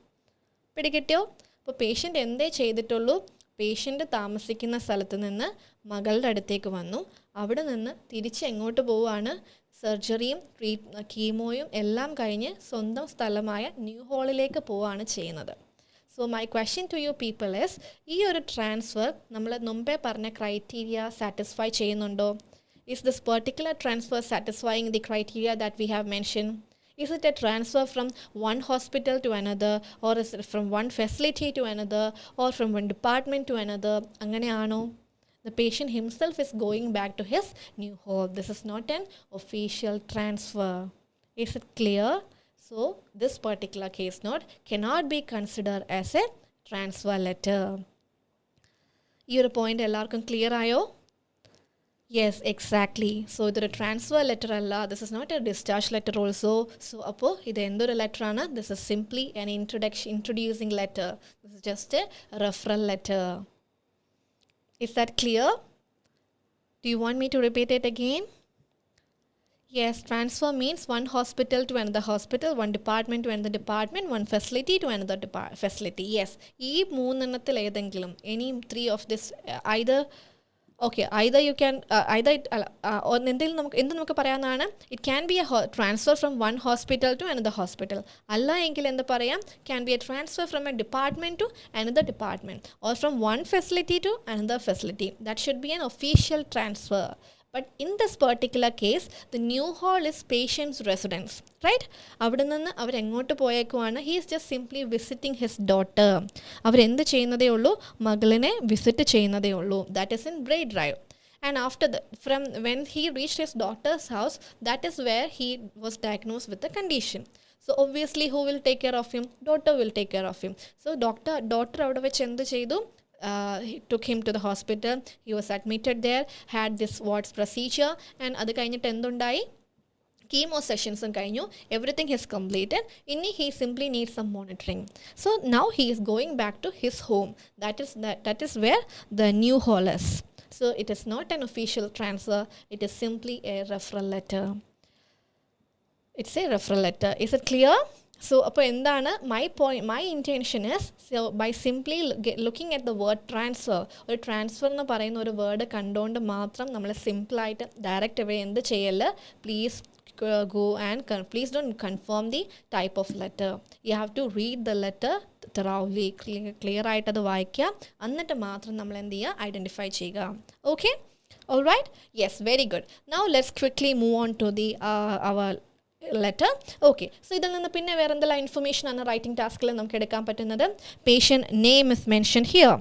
പിടികിട്ടിയോ? അപ്പോൾ patient എന്തേ ചെയ്തിട്ടുള്ളൂ? Patient താമസിക്കുന്ന സ്ഥലത്ത് നിന്ന് മകളുടെ അടുത്തേക്ക് വന്നു. അവിടെ നിന്ന് തിരിച്ച് എങ്ങോട്ട് പോവുകയാണ്? സർജറിയും കീമോയും എല്ലാം കഴിഞ്ഞ് സ്വന്തം സ്ഥലമായ ന്യൂ ഹോളിലേക്ക് പോവുകയാണ് ചെയ്യുന്നത്. So my question to you people is, ഈ ഒരു ട്രാൻസ്ഫർ നമ്മൾ മുമ്പേ പറഞ്ഞ ക്രൈറ്റീരിയ സാറ്റിസ്ഫൈ ചെയ്യുന്നുണ്ടോ? Is this particular transfer satisfying the criteria that we have mention? Is it a transfer from one hospital to another, or is it from one facility to another, or from one department to another? അങ്ങനെയാണോ? The patient himself is going back to his new home. This is not an official transfer. Is it clear? So, this particular case note cannot be considered as a transfer letter. ഈ ഒരു point എല്ലാവർക്കും clear ആയോ? Yes, exactly. So, ഇതൊരു transfer letter അല്ല. This is not a discharge letter also. So അപ്പോൾ ഇത് എന്തൊരു ലെറ്ററാണ്? This is simply an introducing letter. This is just a referral letter. Is that clear? Do you want me to repeat it again? Yes, transfer means one hospital to another hospital, one department to another department, one facility to another facility. Yes, ഈ മൂന്നെണ്ണത്തിൽ ഏതെങ്കിലും, any three of this, either you can എന്തെങ്കിലും നമുക്ക് പറയാവുന്നതാണ്, it can be a transfer from one hospital to another hospital. അല്ല എങ്കിൽ എന്ത് പറയാം? Can be a transfer from a department to another department, or from one facility to another facility. That should be an official transfer. But in this particular case, the new hall is patient's residence, right? അവിടെ നിന്ന് അവരെങ്ങോട്ട് പോയേക്കുവാണ്? He is just simply visiting his daughter. അവരെന്ത് ചെയ്യുന്നതേ ഉള്ളൂ? മകളിനെ visit ചെയ്യുന്നതേ ഉള്ളൂ. That is in Braid Drive. And after from when he reached his daughter's house, that is where he was diagnosed with the condition. So obviously, who will take care of him? Daughter will take care of him. So daughter അവിടെ വെച്ച് എന്ത് ചെയ്തു? He took him to the hospital. He was admitted there, had this wards procedure, and അത് കഴിഞ്ഞിട്ട് എന്തുണ്ടായി? Chemo sessions കഴിഞ്ഞു. Everything is completed. Inni he simply needs some monitoring. So now he is going back to his home. That is where the new hall is. So it is not an official transfer. It is simply a referral letter. It's a referral letter. Is it clear? So, അപ്പോൾ എന്താണ് my intention is, so by simply looking at the word transfer, ഒരു transfer എന്ന് പറയുന്ന ഒരു word കണ്ടുകൊണ്ട് മാത്രം നമ്മൾ സിമ്പിളായിട്ട് ഡയറക്റ്റ് അവേ എന്ത് ചെയ്യല്ല, please go and please don't confirm the type of letter. You have to read the letter thoroughly, clear ആയിട്ട് അത് വായിക്കുക, എന്നിട്ട് മാത്രം നമ്മൾ എന്ത് ചെയ്യുക, ഐഡൻറ്റിഫൈ ചെയ്യുക. Okay? All right? Yes, very good. Now let's quickly move on to the our letter. Okay, so ഇതിൽ നിന്ന് പിന്നെ വേറെ എന്തെല്ലാം ഇൻഫർമേഷൻ ആണ് റൈറ്റിംഗ് ടാസ്കിൽ നമുക്ക് എടുക്കാൻ പറ്റുന്നത്? Patient name is mention here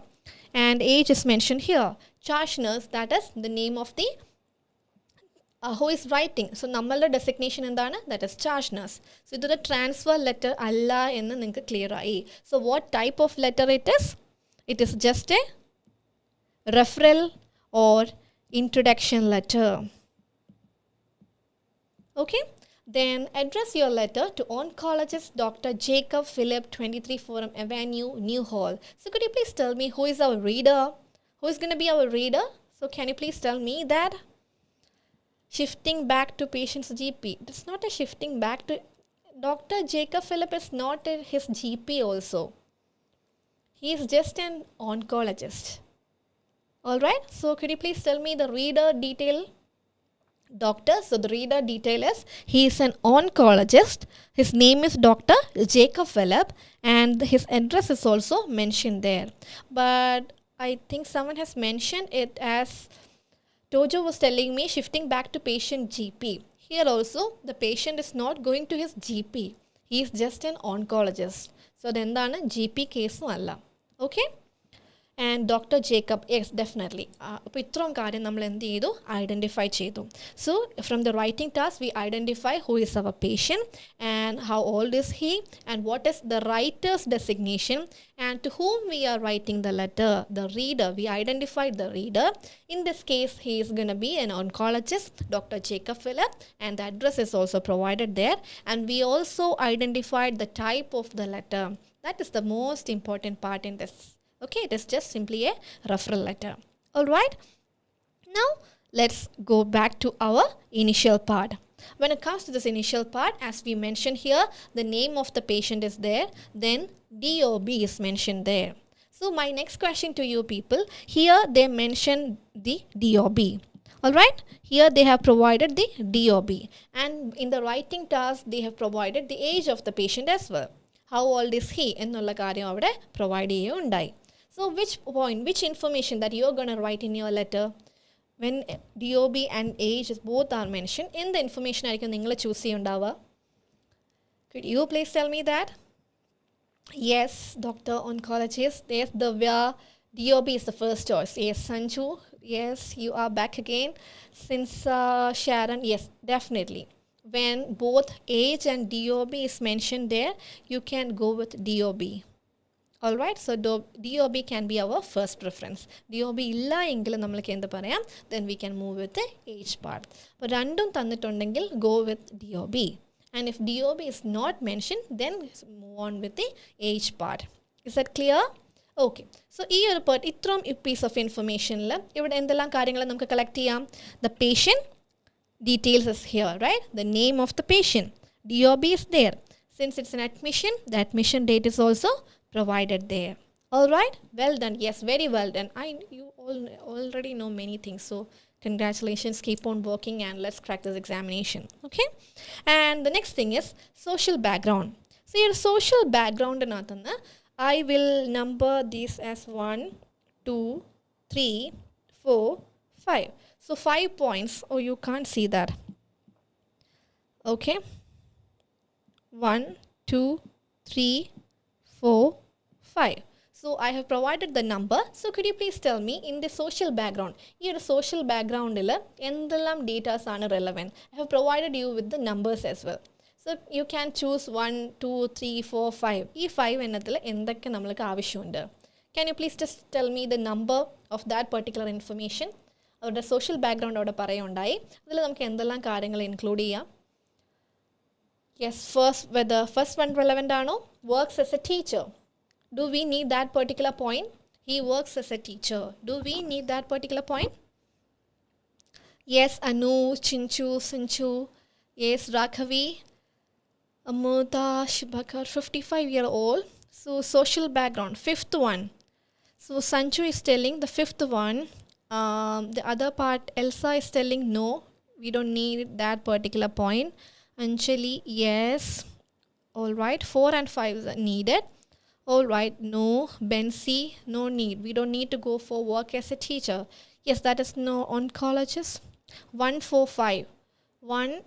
and age is mention here. Charge nurse, that is the name of the who is writing. So നമ്മളുടെ ഡെസിഗ്നേഷൻ എന്താണ്? That is charge nurse. So ഇതൊരു ട്രാൻസ്ഫർ ലെറ്റർ അല്ല എന്ന് നിങ്ങൾക്ക് ക്ലിയർ ആയി. So what type of letter it is? It is just a referral or introduction letter. Okay? Then address your letter to oncologist Dr. Jacob Philip, 23 Forum Avenue, New Hall. So could you please tell me who is our reader? Who is going to be our reader? So can you please tell me that? Shifting back to patient's GP. It's not a shifting back to... Dr. Jacob Philip is not his GP also. He is just an oncologist. Alright? So could you please tell me the reader detail? Doctor, so the reader detail is he is an oncologist. His name is Dr. Jacob Phillip and his address is also mentioned there. But I think someone has mentioned it as Tojo was telling me shifting back to patient GP. Here also the patient is not going to his GP. He is just an oncologist. So then the GP case alla. Okay? And Dr. Jacob, yes, definitely. Identify chedu. So from the writing task, we identify who is our patient and how old is he and what is the writer's designation and to whom we are writing the letter, the reader. We identified the reader. In this case, he is going to be an oncologist, Dr. Jacob Phillip, and the address is also provided there. And we also identified the type of the letter. That is the most important part in this. Okay, it is just simply a referral letter. Alright, now let's go back to our initial part. When it comes to this initial part, as we mentioned here, the name of the patient is there, then DOB is mentioned there. So my next question to you people, here they mention the DOB. Alright, here they have provided the DOB and in the writing task, they have provided the age of the patient as well. How old is he? എന്നുള്ള കാര്യം അവിടെ provide ചെയ്യുകയുണ്ടായി. So which information that you are going to write in your letter? When DOB and age both are mentioned, in the information I can choose cheyundava. Could you please tell me that? Yes, doctor, oncologist. Yes, Divya. DOB is the first choice. Yes, Sanju. Yes, you are back again. Since Sharon, yes, definitely. When both age and DOB is mentioned there, you can go with DOB. Alright, so DOB can be our first preference. DOB illa engil nammalku endu parayam, then we can move with the age part. But random thannittundengil go with DOB. And if DOB is not mentioned, then move on with the age part. Is that clear? Okay. So ee oru part ithrom piece of information la ivide endellam karyangal namukku collect cheyam. The patient details is here, right? The name of the patient. DOB is there. Since it's an admission, the admission date is also provided there. Alright, well done. Yes, very well done. You all already know many things. So congratulations, keep on working and let's crack this examination. Okay, and the next thing is social background. So your social background I will number these as 1, 2, 3, 4, 5. So 5 points. Oh, you can't see that. Okay, 1, 2, 3, 4, 5. So I have provided the number. So could you please tell me in the social background, here social background illa endellam data are relevant. I have provided you with the numbers as well. So you can choose 1, 2, 3, 4, 5. Ee 5 ennathile endakke namalku avashyamundu. Can you please just tell me the number of that particular information? Avരുടെ social background avade parayundayi. Adile namukku endellam karyangal include cheyam. Yes, whether first one relevant ano, works as a teacher. Do we need that particular point? He works as a teacher. Do we need that particular point? Yes, Anu, Chinchu, Sinchu. Yes, Rakhavi, Amuta, Shibakar, 55-year-old. So social background, fifth one. So Sanchu is telling the fifth one. The other part, Elsa is telling no, we don't need that particular point. Anjali, yes. All right, 4 and 5 is needed. All right, no. Bensi, no need. We don't need to go for work as a teacher. Yes, that is no oncologist. 1, 4, 5. 1,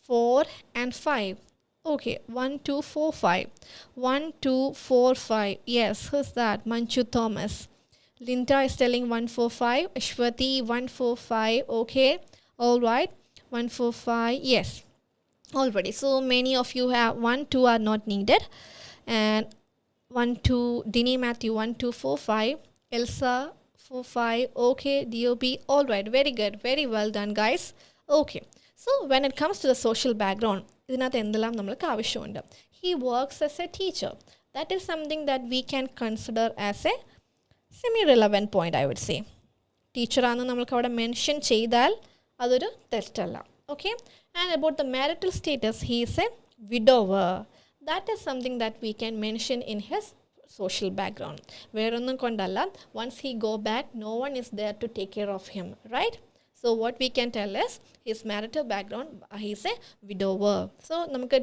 4 and 5. Okay, 1, 2, 4, 5. 1, 2, 4, 5. Yes, who's that? Manchu Thomas. Linda is telling 1, 4, 5. Ashwati, 1, 4, 5. Okay, all right. 1, 4, 5. Yes. Already, so many of you have 1, 2 are not needed, and 1, 2, Dini Matthew 1, 2, 4, 5, Elsa 4, 5. Okay, DOB. All right, very good, very well done, guys. Okay, so when it comes to the social background, idinathu endellam namalku avashyamundu. He works as a teacher. That is something that we can consider as a semi-relevant point, I would say. Teacher aanu namalku avada mention cheydal adoru tettalla. Okay, and about the marital status, he is a widower. That is something that we can mention in his social background. Once he go back, no one is there to take care of him, right? So what we can tell is his marital background, he's a widower. So നമുക്ക്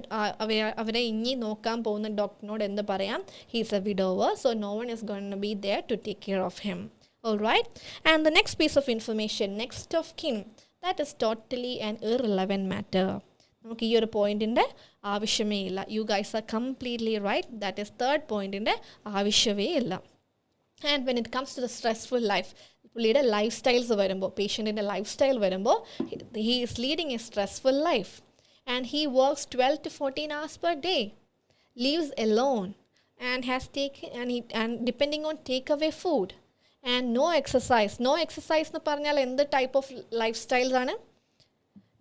അവരെ ഇനി നോക്കാൻ പോകുന്ന ഡോക്ടറിനോട് എന്ത് പറയാം? He's a widower, so no one is going to be there to take care of him. Alright, and the next piece of information, next of kin, that is totally an irrelevant matter. നമുക്ക് ഈ ഒരു പോയിന്റിൻ്റെ ആവശ്യമേ ഇല്ല. You guys are completely right. That is third പോയിന്റിൻ്റെ ആവശ്യമേ ഇല്ല. And when it comes to the stressful life, പുള്ളിയുടെ ലൈഫ് സ്റ്റൈൽസ് വരുമ്പോൾ, പേഷ്യൻറ്റിൻ്റെ ലൈഫ് സ്റ്റൈൽ വരുമ്പോൾ, he is leading a stressful life and he works 12 to 14 hours per day, lives alone and has taken and depending on takeaway food and no exercise. No exercise എന്ന് പറഞ്ഞാൽ എന്ത് type of life styles ആണ്?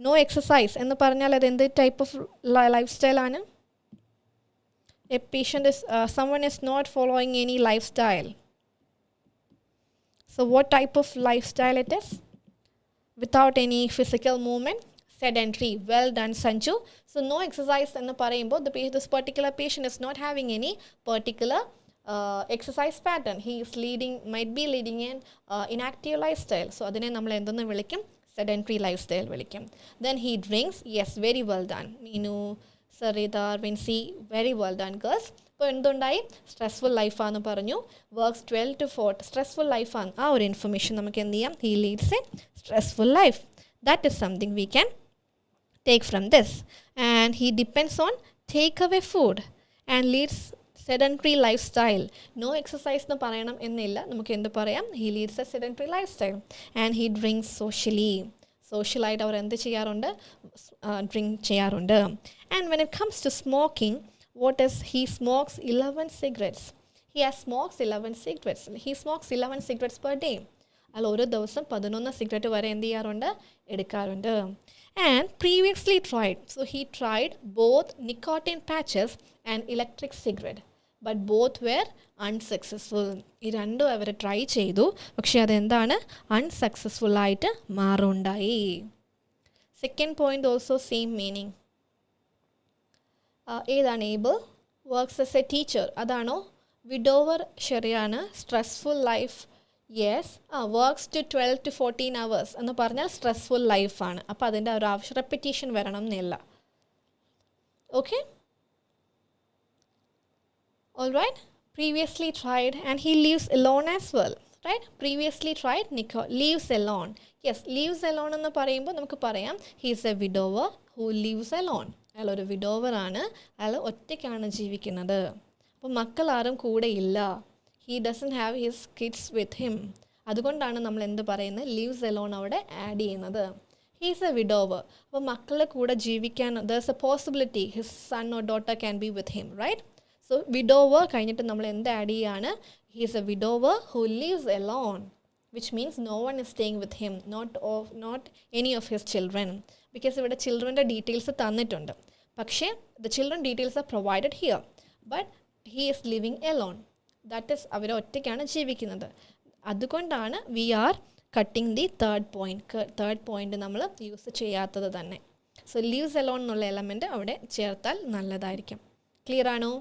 No exercise എന്ന് പറഞ്ഞാൽ അത് എന്ത് type of life സ്റ്റൈലാണ്? A patient is someone is not following any lifestyle. So what type of lifestyle it is? Without any physical movement, sedentary. Well done, Sanju. So no exercise എന്ന് പറയുമ്പോൾ this particular patient is not having any particular exercise pattern. He is might be leading an inactive lifestyle. So അതിനെ നമ്മൾ എന്തെന്ന് വിളിക്കും? Sedentary lifestyle വിളിക്കും. Then he drinks. Yes, very well done. Meenu, Sarita, Vinci, very well done girls. ഇപ്പോൾ എന്തുണ്ടായി? Stressful ലൈഫാന്ന് പറഞ്ഞു. Works 12 to 4. Stressful ലൈഫാണ്. ആ ഒരു ഇൻഫർമേഷൻ നമുക്ക് എന്ത് ചെയ്യാം? He leads a stressful life. That is something we can take from this. And he depends on take away food and leads sedentary life style. No exercise എന്ന് പറയണം എന്നില്ല. നമുക്ക് എന്ത് പറയാം? He leads a sedentary life style and he drinks socially. സോഷ്യലായിട്ട് അവർ എന്ത് ചെയ്യാറുണ്ട്? ഡ്രിങ്ക് ചെയ്യാറുണ്ട്. And when it comes to smoking, what is he smokes 11 cigarettes. He has smokes 11 cigarettes. He smokes 11 cigarettes per day. അല്ല ഒരു ദിവസം 11 cigarette വരെ എന്ത് ചെയ്യാറുണ്ട്? എടുക്കാറുണ്ട്. And previously tried. So he tried both nicotine patches and electric cigarette. But both were unsuccessful. ഈ രണ്ടും അവർ try ചെയ്തു. പക്ഷേ അതെന്താണ്? അൺസക്സസ്ഫുൾ ആയിട്ട് മാറുണ്ടായി. Second point also same meaning. ഏതാണ്? Abel works as a teacher. അതാണോ? വിഡോവർ ശരിയാണ്. Stressful life yes. Works to 12 to 14 hours എന്ന് പറഞ്ഞാൽ സ്ട്രെസ്ഫുൾ ലൈഫാണ്. അപ്പോൾ അതിൻ്റെ ഒരു ആവശ്യം റെപ്പിറ്റീഷൻ വരണം എന്നില്ല. Okay, all right. previously tried and he lives alone as well, right? Previously tried, lives alone. Yes, lives alone എന്ന് പറയുമ്പോൾ നമുക്ക് പറയാം he is a widower who lives alone. അയാൾ ഒരു വിഡോവർ ആണ്. അയാൾ ഒറ്റയ്ക്കാണ് ജീവിക്കുന്നത്. അപ്പോൾ മക്കൾ ആരും കൂടെ ഇല്ല. he doesn't have his kids with him. അതുകൊണ്ടാണ് നമ്മൾ എന്ത് പറയുന്നത്? lives alone അവിടെ ആഡ് ചെയ്യുന്നത്. he is a widower. അപ്പോൾ മക്കളുടെ കൂടെ ജീവിക്കാൻ there's a possibility his son or daughter can be with him, right? So widower കഴിഞ്ഞിട്ട് നമ്മൾ എന്ത് ആഡ് ചെയ്യാണ്? he is a widower who lives alone, which means no one is staying with him, not any of his children, because ഇവിടെ ചിൽഡ്രൻ്റെ details തന്നിട്ടുണ്ട്. പക്ഷേ the children details are provided here, but he is living alone. that is അവർ ഒറ്റയ്ക്കാണ് ജീവിക്കുന്നത്. അതുകൊണ്ടാണ് we are cutting the third point നമ്മൾ use ചെയ്യാത്തത് തന്നെ. so lives alone എന്നുള്ള എലമെൻറ്റ് അവിടെ ചേർത്താൽ നല്ലതായിരിക്കും. ക്ലിയർ ആണോ?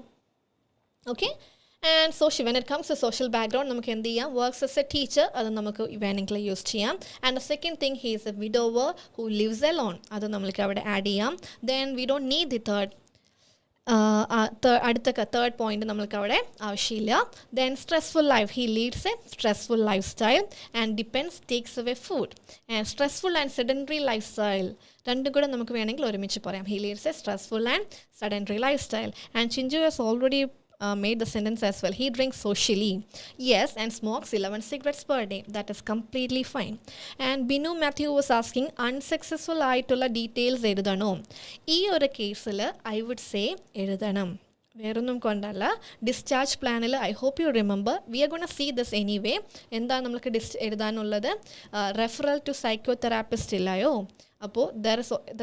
Okay. And social, when it comes to social background നമുക്ക് എന്ത് ചെയ്യാം? വർക്ക്സ് എസ് എ ടീച്ചർ, അത് നമുക്ക് വേണമെങ്കിൽ യൂസ് ചെയ്യാം. And the second thing he is a widower who lives alone, അത് നമുക്ക് അവിടെ ആഡ് ചെയ്യാം. Then we don't need the third point നമ്മൾക്ക് അവിടെ ആവശ്യമില്ല. Then stressful life, he leads a stressful life style and depends takes away food. And stressful and sedentary life style രണ്ടും കൂടെ നമുക്ക് വേണമെങ്കിൽ ഒരുമിച്ച് പറയാം. He leads a stressful and sedentary life style. And Chinchu has already made the sentence as well. He drinks socially, yes, and smokes 11 cigarettes per day. That is completely fine. And Binu Matthew was asking unsuccessful ആയിട്ടുള്ള details എഴുതണോ? ഈ ഒരു കേസിൽ I would say എഴുതണം. വേറൊന്നും കൊണ്ടല്ല. Discharge പ്ലാനിൽ I hope you remember we are gonna see this anyway. എന്താ നമുക്ക് എഴുതാനുള്ളത്? റെഫറൽ ടു സൈക്കോതെറാപ്പിസ്റ്റ് ഇല്ലയോ? അപ്പോൾ there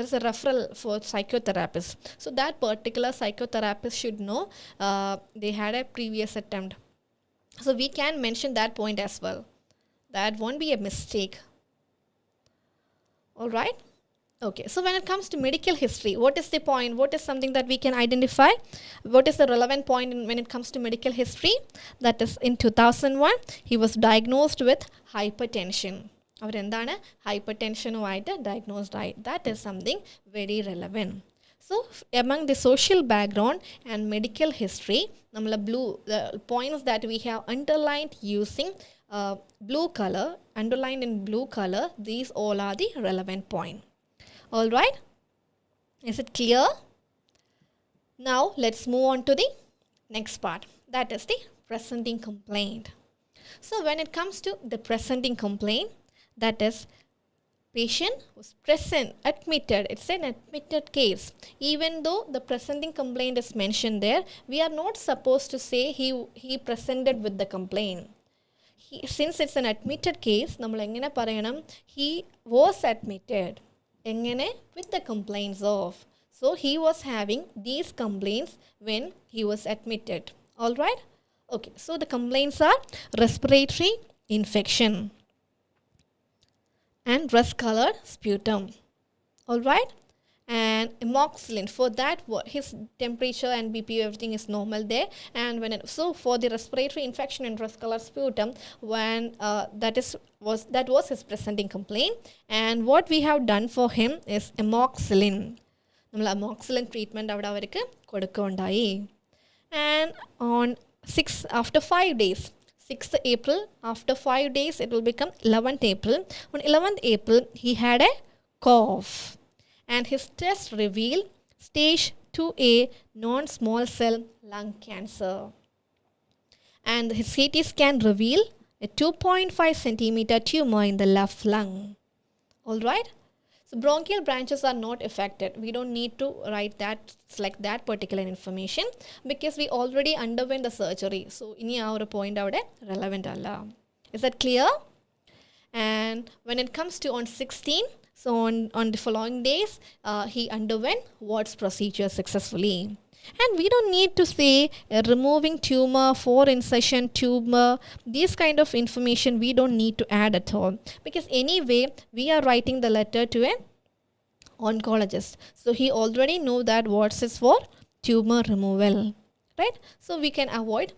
is a referral for psychotherapist. So that particular psychotherapist should know they had a previous attempt. So we can mention that point as well. That won't be a mistake. All right? Okay. So when it comes to medical history, what is the point? What is something that we can identify? What is the relevant point when it comes to medical history? That is in 2001, he was diagnosed with hypertension. അവരെന്താണ് ഹൈപ്പർടെൻഷനുമായിട്ട് diagnosed ആയി. That is something very relevant. So among the social background and medical history, namala blue the points that we have underlined using blue color, underlined in blue color, these all are the relevant point. All right, is it clear? Now let's move on to the next part, that is the presenting complaint. So when it comes to the presenting complaint, that is patient was present, admitted, it's an admitted case. Even though the presenting complaint is mentioned there, we are not supposed to say he presented with the complaint. Since it's an admitted case, nammal engane parayanam, he was admitted engane with the complaints of. So he was having these complaints when he was admitted. All right, okay, so the complaints are respiratory infection and rust-colored sputum. All right, and amoxicillin, for that his temperature and BP everything is normal there. And when so for the respiratory infection and rust-colored sputum, when that was his presenting complaint, and what we have done for him is amoxicillin. നമ്മൾ amoxicillin treatment അവിടെ അവർക്ക് കൊടുക്കുകയുണ്ടായി. And on 6 April, after 5 days, it will become 11th April. On 11th April, he had a cough. And his test revealed stage 2A non-small cell lung cancer. And his CT scan revealed a 2.5 centimeter tumor in the left lung. All right? So bronchial branches are not affected. We don't need to write that like that particular information because we already underwent the surgery. So ini aa oru point avade relevant alla. Is that clear? And when it comes to on 16, so on the following days, he underwent Watt's procedure successfully. And we don't need to say removing tumor, 4 incision tumor, these kind of information we don't need to add at all because anyway we are writing the letter to an oncologist, so he already know that what is for tumor removal, right? So we can avoid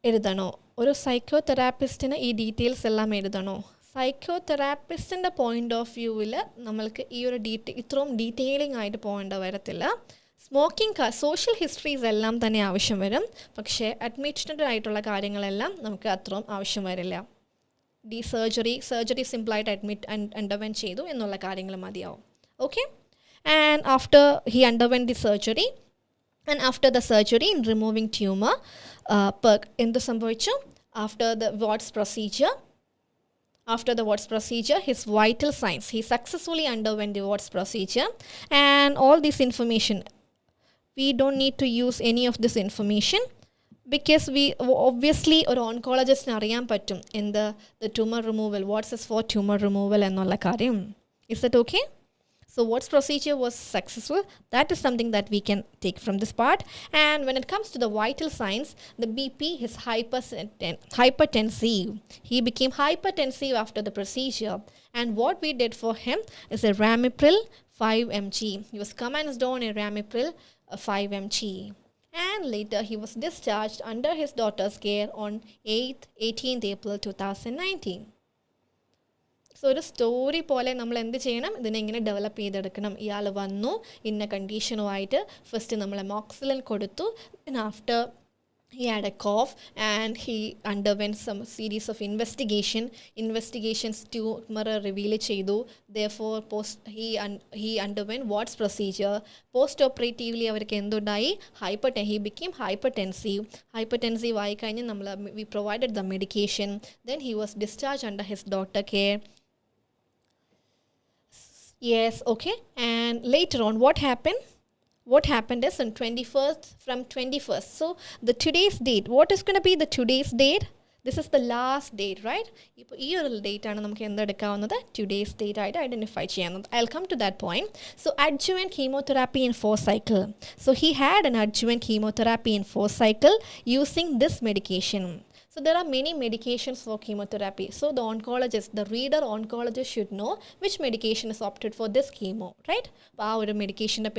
എഴുതണോ ഒരു സൈക്കോതെറാപ്പിസ്റ്റിന് ഈ details എല്ലാം എഴുതണോ? സൈക്കോതെറാപ്പിസ്റ്റിൻ്റെ point of വ്യൂവിൽ നമ്മൾക്ക് ഈ ഒരു ഇത്രയും detailing ആയിട്ട് പോകേണ്ട വരത്തില്ല. സ്മോക്കിംഗ് സോഷ്യൽ ഹിസ്റ്ററീസ് എല്ലാം തന്നെ ആവശ്യം വരും, പക്ഷേ അഡ്മിറ്റഡ് ആയിട്ടുള്ള കാര്യങ്ങളെല്ലാം നമുക്ക് അത്രയും ആവശ്യം വരില്ല. സർജറി സിമ്പിളായിട്ട് അണ്ടർവെൻറ്റ് ചെയ്തു എന്നുള്ള കാര്യങ്ങൾ മതിയാവും. Okay, and after he underwent the surgery and after the surgery in removing tumor, എന്ത് സംഭവിച്ചു? After the Watt's procedure, his vital signs, he successfully underwent the Watt's procedure, and all this information, we don't need to use any of this information because we obviously or oncologist അറിയാൻ പറ്റും in the tumor removal, Watt's is for tumor removal എന്നുള്ള കാര്യം. Is that okay? So Watt's procedure was successful. That is something that we can take from this part. And when it comes to the vital signs, the BP is hypertensive. He became hypertensive after the procedure. And what we did for him is a Ramipril 5 mg. He was commenced on a Ramipril 5 mg. And later he was discharged under his daughter's care on 18th April 2019. So ഒരു story പോലെ നമ്മൾ എന്ത് ചെയ്യണം, ഇതിനെ ഇങ്ങനെ develop ചെയ്തെടുക്കണം. ഇയാൾ വന്നു ഇന്ന കണ്ടീഷനുമായിട്ട്, ഫസ്റ്റ് നമ്മൾ അമോക്സിലിൻ കൊടുത്തു, after he had a cough and he underwent some series of investigations tumor reveal ചെയ്തു. Therefore he underwent Watt's procedure. Post operatively അവർക്ക് എന്തുണ്ടായി? He became hypertensive ആയി കഴിഞ്ഞ് we provided the medication. Then he was discharged under his doctor care. Yes, okay. And later on, what happened is on 21st. So the today's date, what is going to be the today's date? This is the last date, right? ഇപ്പോൾ ഈ ഒരു date ആണ് നമുക്ക് എന്തെടുക്കാവുന്നത്? Today's date ആയിട്ട് identify ചെയ്യാവുന്നത്. I'll come to that point. So adjuvant chemotherapy in 4 cycle. So he had an adjuvant chemotherapy in 4 cycle using this medication. So there are many medications for chemotherapy. So the oncologist, the reader oncologist should know which medication is opted for this chemo, right? medication and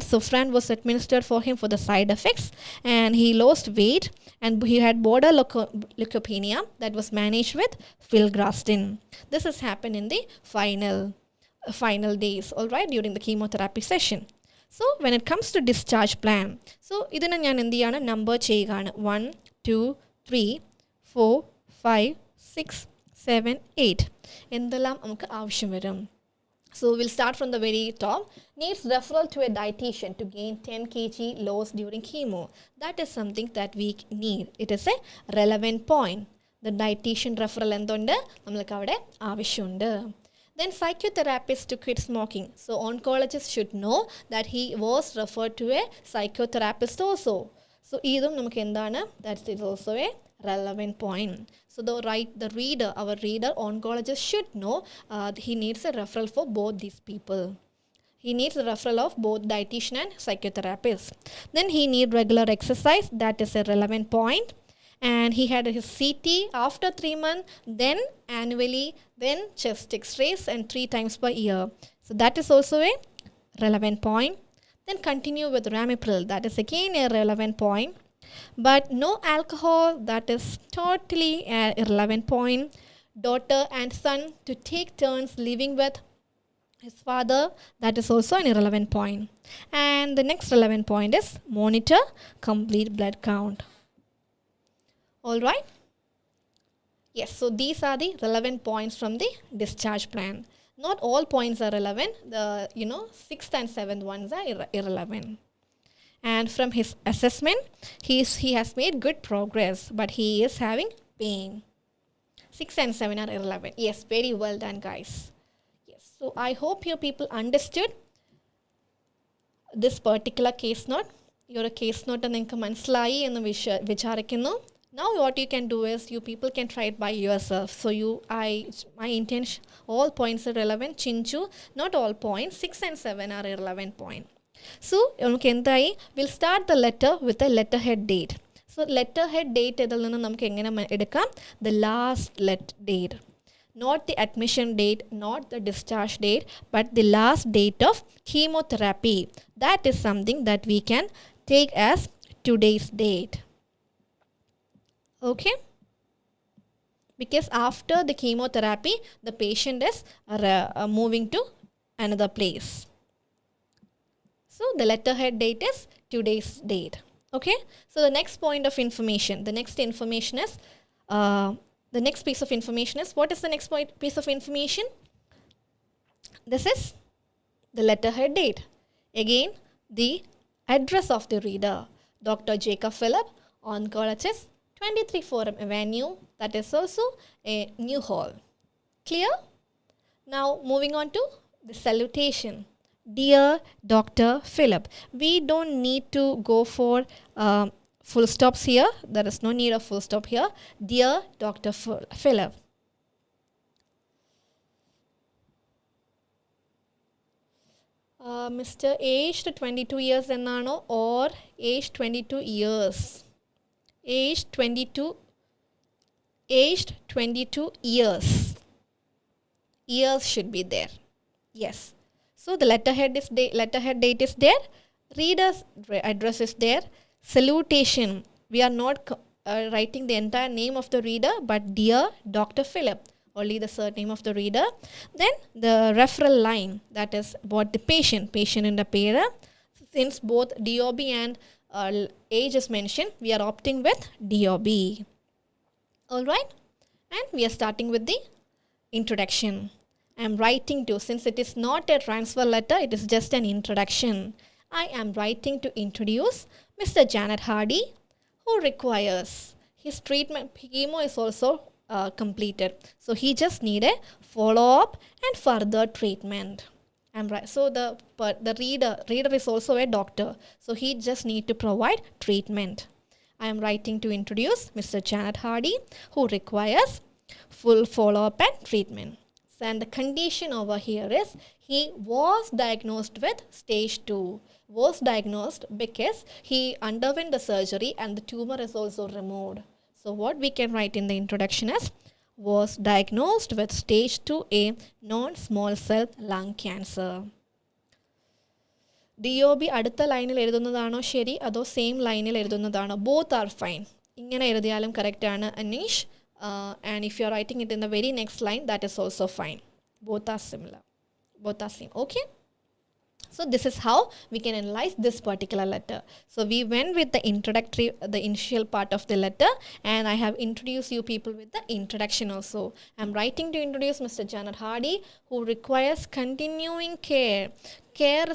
Sofran was administered for him for the side effects, and he lost weight, and he had border leukopenia that was managed with filgrastim. This has happened in the final days, all right, during the chemotherapy session. So when it comes to discharge plan, so idana njan endiyana number cheyugana 1 2 3 4 5 6 7 8 endellam namukku avashyam varum. So we'll start from the very top. Needs referral to a dietitian to gain 10 kg loss during chemo. That is something that we need. It is a relevant point. The dietitian referral endonde namukku avade avashyundu. Then psychotherapist to quit smoking. So oncologist should know that he was referred to a psychotherapist also. So idum namakku endana, that is also a relevant point. So our reader oncologist should know he needs a referral for both these people. He needs a referral of both dietitian and psychotherapist. Then he need regular exercise. That is a relevant point. And he had his CT after 3 months, then annually, then chest x-rays, and 3 times per year. So that is also a relevant point. Then continue with ramipril. That is again a relevant point. But no alcohol, that is totally an irrelevant point. Daughter and son to take turns living with his father, that is also an irrelevant point. And the next relevant point is monitor complete blood count. All right? Yes, so these are the relevant points from the discharge plan. Not all points are relevant. The 6th and 7th ones are irrelevant. And from his assessment, he has made good progress, but he is having pain. 6 and 7 are irrelevant. Yes, very well done, guys. Yes, so I hope you people understood this particular case note. Your case note and manslayi ennu vicharikkunnu. Now what you can do is you people can try it by yourself. So my intention, all points are relevant. Chinchu, not all points. 6 and 7 are irrelevant point. So we'll start the letter with a letterhead date. So letterhead date the last date. Not the admission date, not the discharge date, but the last date of chemotherapy. That is something that we can take as today's date. Okay, because after the chemotherapy the patient is moving to another place. So the letterhead date is today's date. Okay, so the next point of information, the next piece of information is, what is the next piece of information? This is the letterhead date. Again, the address of the reader, Dr. Jacob Philip, oncologist, 23 Forum Avenue, that is also a new hall. Clear? Now moving on to the salutation. Dear Dr. Philip. We don't need to go for full stops here. There is no need of full stop here. Dear Dr. Philip. Mr. aged 22 years ennano or aged 22 years? Aged 22 years. Years should be there. Yes. So the letterhead date is there. Reader's address is there. Salutation. We are not writing the entire name of the reader, but Dear Dr. Philip. Only the surname of the reader. Then the referral line. That is what the patient in the pair. Since both DOB and age is mentioned, we are opting with DOB. Alright, and we are starting with the introduction. I am writing to, since it is not a transfer letter, it is just an introduction. I am writing to introduce Mr. Janet Hardy, who requires his treatment. Chemo is also completed, so he just need a follow-up and further treatment. I'm right. So the reader is also a doctor, so he just need to provide treatment. I am writing to introduce Mr. Janet Hardy, who requires full follow-up and treatment. and the condition over here is he was diagnosed with stage 2. Was diagnosed because he underwent the surgery and the tumor is also removed. So what we can write in the introduction is was diagnosed with stage 2A non-small cell lung cancer. DOB അടുത്ത ലൈനിൽ എഴുതുന്നതാണോ ശരി അതോ same ലൈനിൽ എഴുതുന്നതാണോ? Both are fine. ഇങ്ങനെ എഴുതിയാലും correct ആണ് Aneesh. And if you are writing it in the very next line, that is also fine. Both are similar. Both are same. Okay? So this is how we can analyze this particular letter. So we went with the introductory, the initial part of the letter, and I have introduced you people with the introduction also. I'm writing to introduce Mr. Janet Hardy, who requires continuing care. Care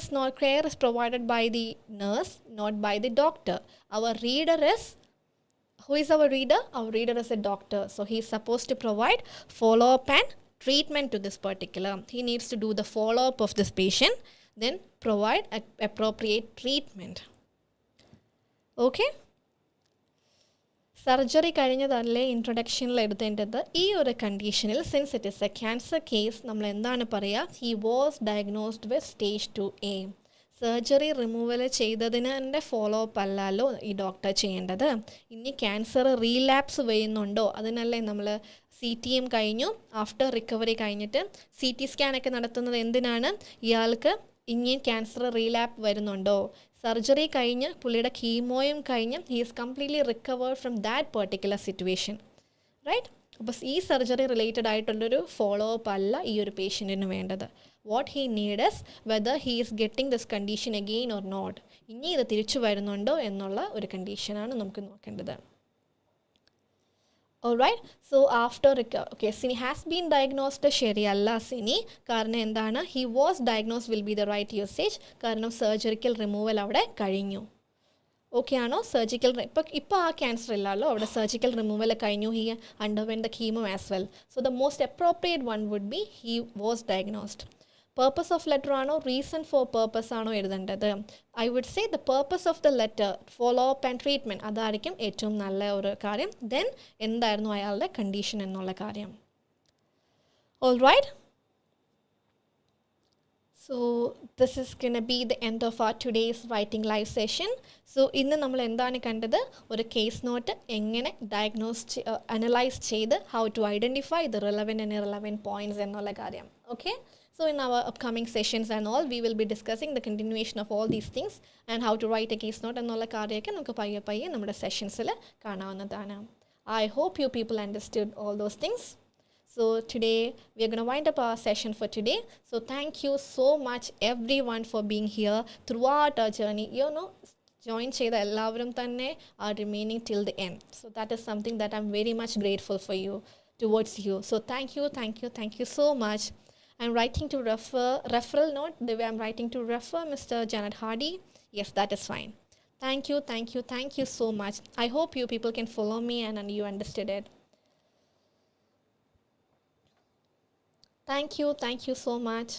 is provided by the nurse, not by the doctor. Our reader is, who is our reader? Our reader is a doctor. So he is supposed to provide follow-up and treatment to this particular. He needs to do the follow-up of this patient, then provide appropriate treatment. Okay? Surgery കഴിഞ്ഞതല്ലേ ഇൻട്രൊഡക്ഷനിൽ എടുത്തേണ്ടത്. ഈ ഒരു കണ്ടീഷനിൽ since it is a cancer case നമ്മൾ എന്താണ് പറയുക? He was diagnosed with stage 2A. Surgery removal ചെയ്തതിൻ്റെ ഫോളോ അപ്പ് അല്ലല്ലോ ഈ ഡോക്ടർ ചെയ്യേണ്ടത്. ഇനി ക്യാൻസർ റീലാപ്സ് ചെയ്യുന്നുണ്ടോ? അതിനല്ലേ നമ്മൾ CTM കഴിഞ്ഞു, ആഫ്റ്റർ റിക്കവറി കഴിഞ്ഞിട്ട് CT സ്കാനൊക്കെ നടത്തുന്നത് എന്തിനാണ്? ഇയാൾക്ക് ഇനി ക്യാൻസർ റീലാപ്പ് വരുന്നുണ്ടോ? സർജറി കഴിഞ്ഞ് പുള്ളിയുടെ കീമോയും കഴിഞ്ഞ് he is completely recovered from that particular situation, right? അപ്പോൾ ഈ സർജറി റിലേറ്റഡ് ആയിട്ടുള്ളൊരു ഫോളോ അപ്പ് അല്ല ഈ ഒരു പേഷ്യൻറ്റിന് വേണ്ടത്. What he need is whether he is getting this condition again or not. ഇനി ഇത് തിരിച്ചു വരുന്നുണ്ടോ എന്നുള്ള ഒരു കണ്ടീഷനാണ് നമുക്ക് നോക്കേണ്ടത്. Alright, so after okay, Sini has been diagnosed ശരിയല്ല സിനി. കാരണം എന്താണ്? He was diagnosed will be the right usage. കാരണം സർജറിക്കൽ റിമൂവൽ അവിടെ കഴിഞ്ഞു. ഓക്കെ ആണോ? സർജിക്കൽ ഇപ്പോൾ ആ ക്യാൻസർ ഇല്ലല്ലോ, അവിടെ സർജിക്കൽ റിമൂവൽ കഴിഞ്ഞു. He underwent the chemo as well. So the most appropriate one would be he was diagnosed. Purpose of letter ആണോ റീസൺ ഫോർ പർപ്പസ് ആണോ എഴുതേണ്ടത്? I would say the purpose of the letter follow up and treatment, അതായിരിക്കും ഏറ്റവും നല്ല ഒരു കാര്യം. Then എന്തായിരുന്നു അയാളുടെ കണ്ടീഷൻ എന്നുള്ള കാര്യം. All right, so this is gonna be the end of our today's writing live session. So ഇന്ന് നമ്മൾ എന്താണ് കണ്ടത്? ഒരു കേസ് നോട്ട് എങ്ങനെ അനലൈസ് ചെയ്ത് how to identify the relevant and irrelevant points എന്നുള്ള കാര്യം. Okay? So in our upcoming sessions and all, we will be discussing the continuation of all these things and how to write a case note എന്നുള്ള കാര്യമൊക്കെ നമുക്ക് പയ്യെ നമ്മുടെ സെഷൻസിൽ കാണാവുന്നതാണ്. I hope you people understood all those things. So today we are going to wind up our session for today. So thank you so much everyone for being here throughout our journey. You know, join ചെയ്ത എല്ലാവരും തന്നെ are remaining till the end. So that is something that I'm very much grateful for you, towards you. So thank you so much. I'm writing to referral note. The way I'm writing to refer Mr. Janet Hardy. Yes, that is fine. Thank you so much. I hope you people can follow me and you understood it. Thank you so much.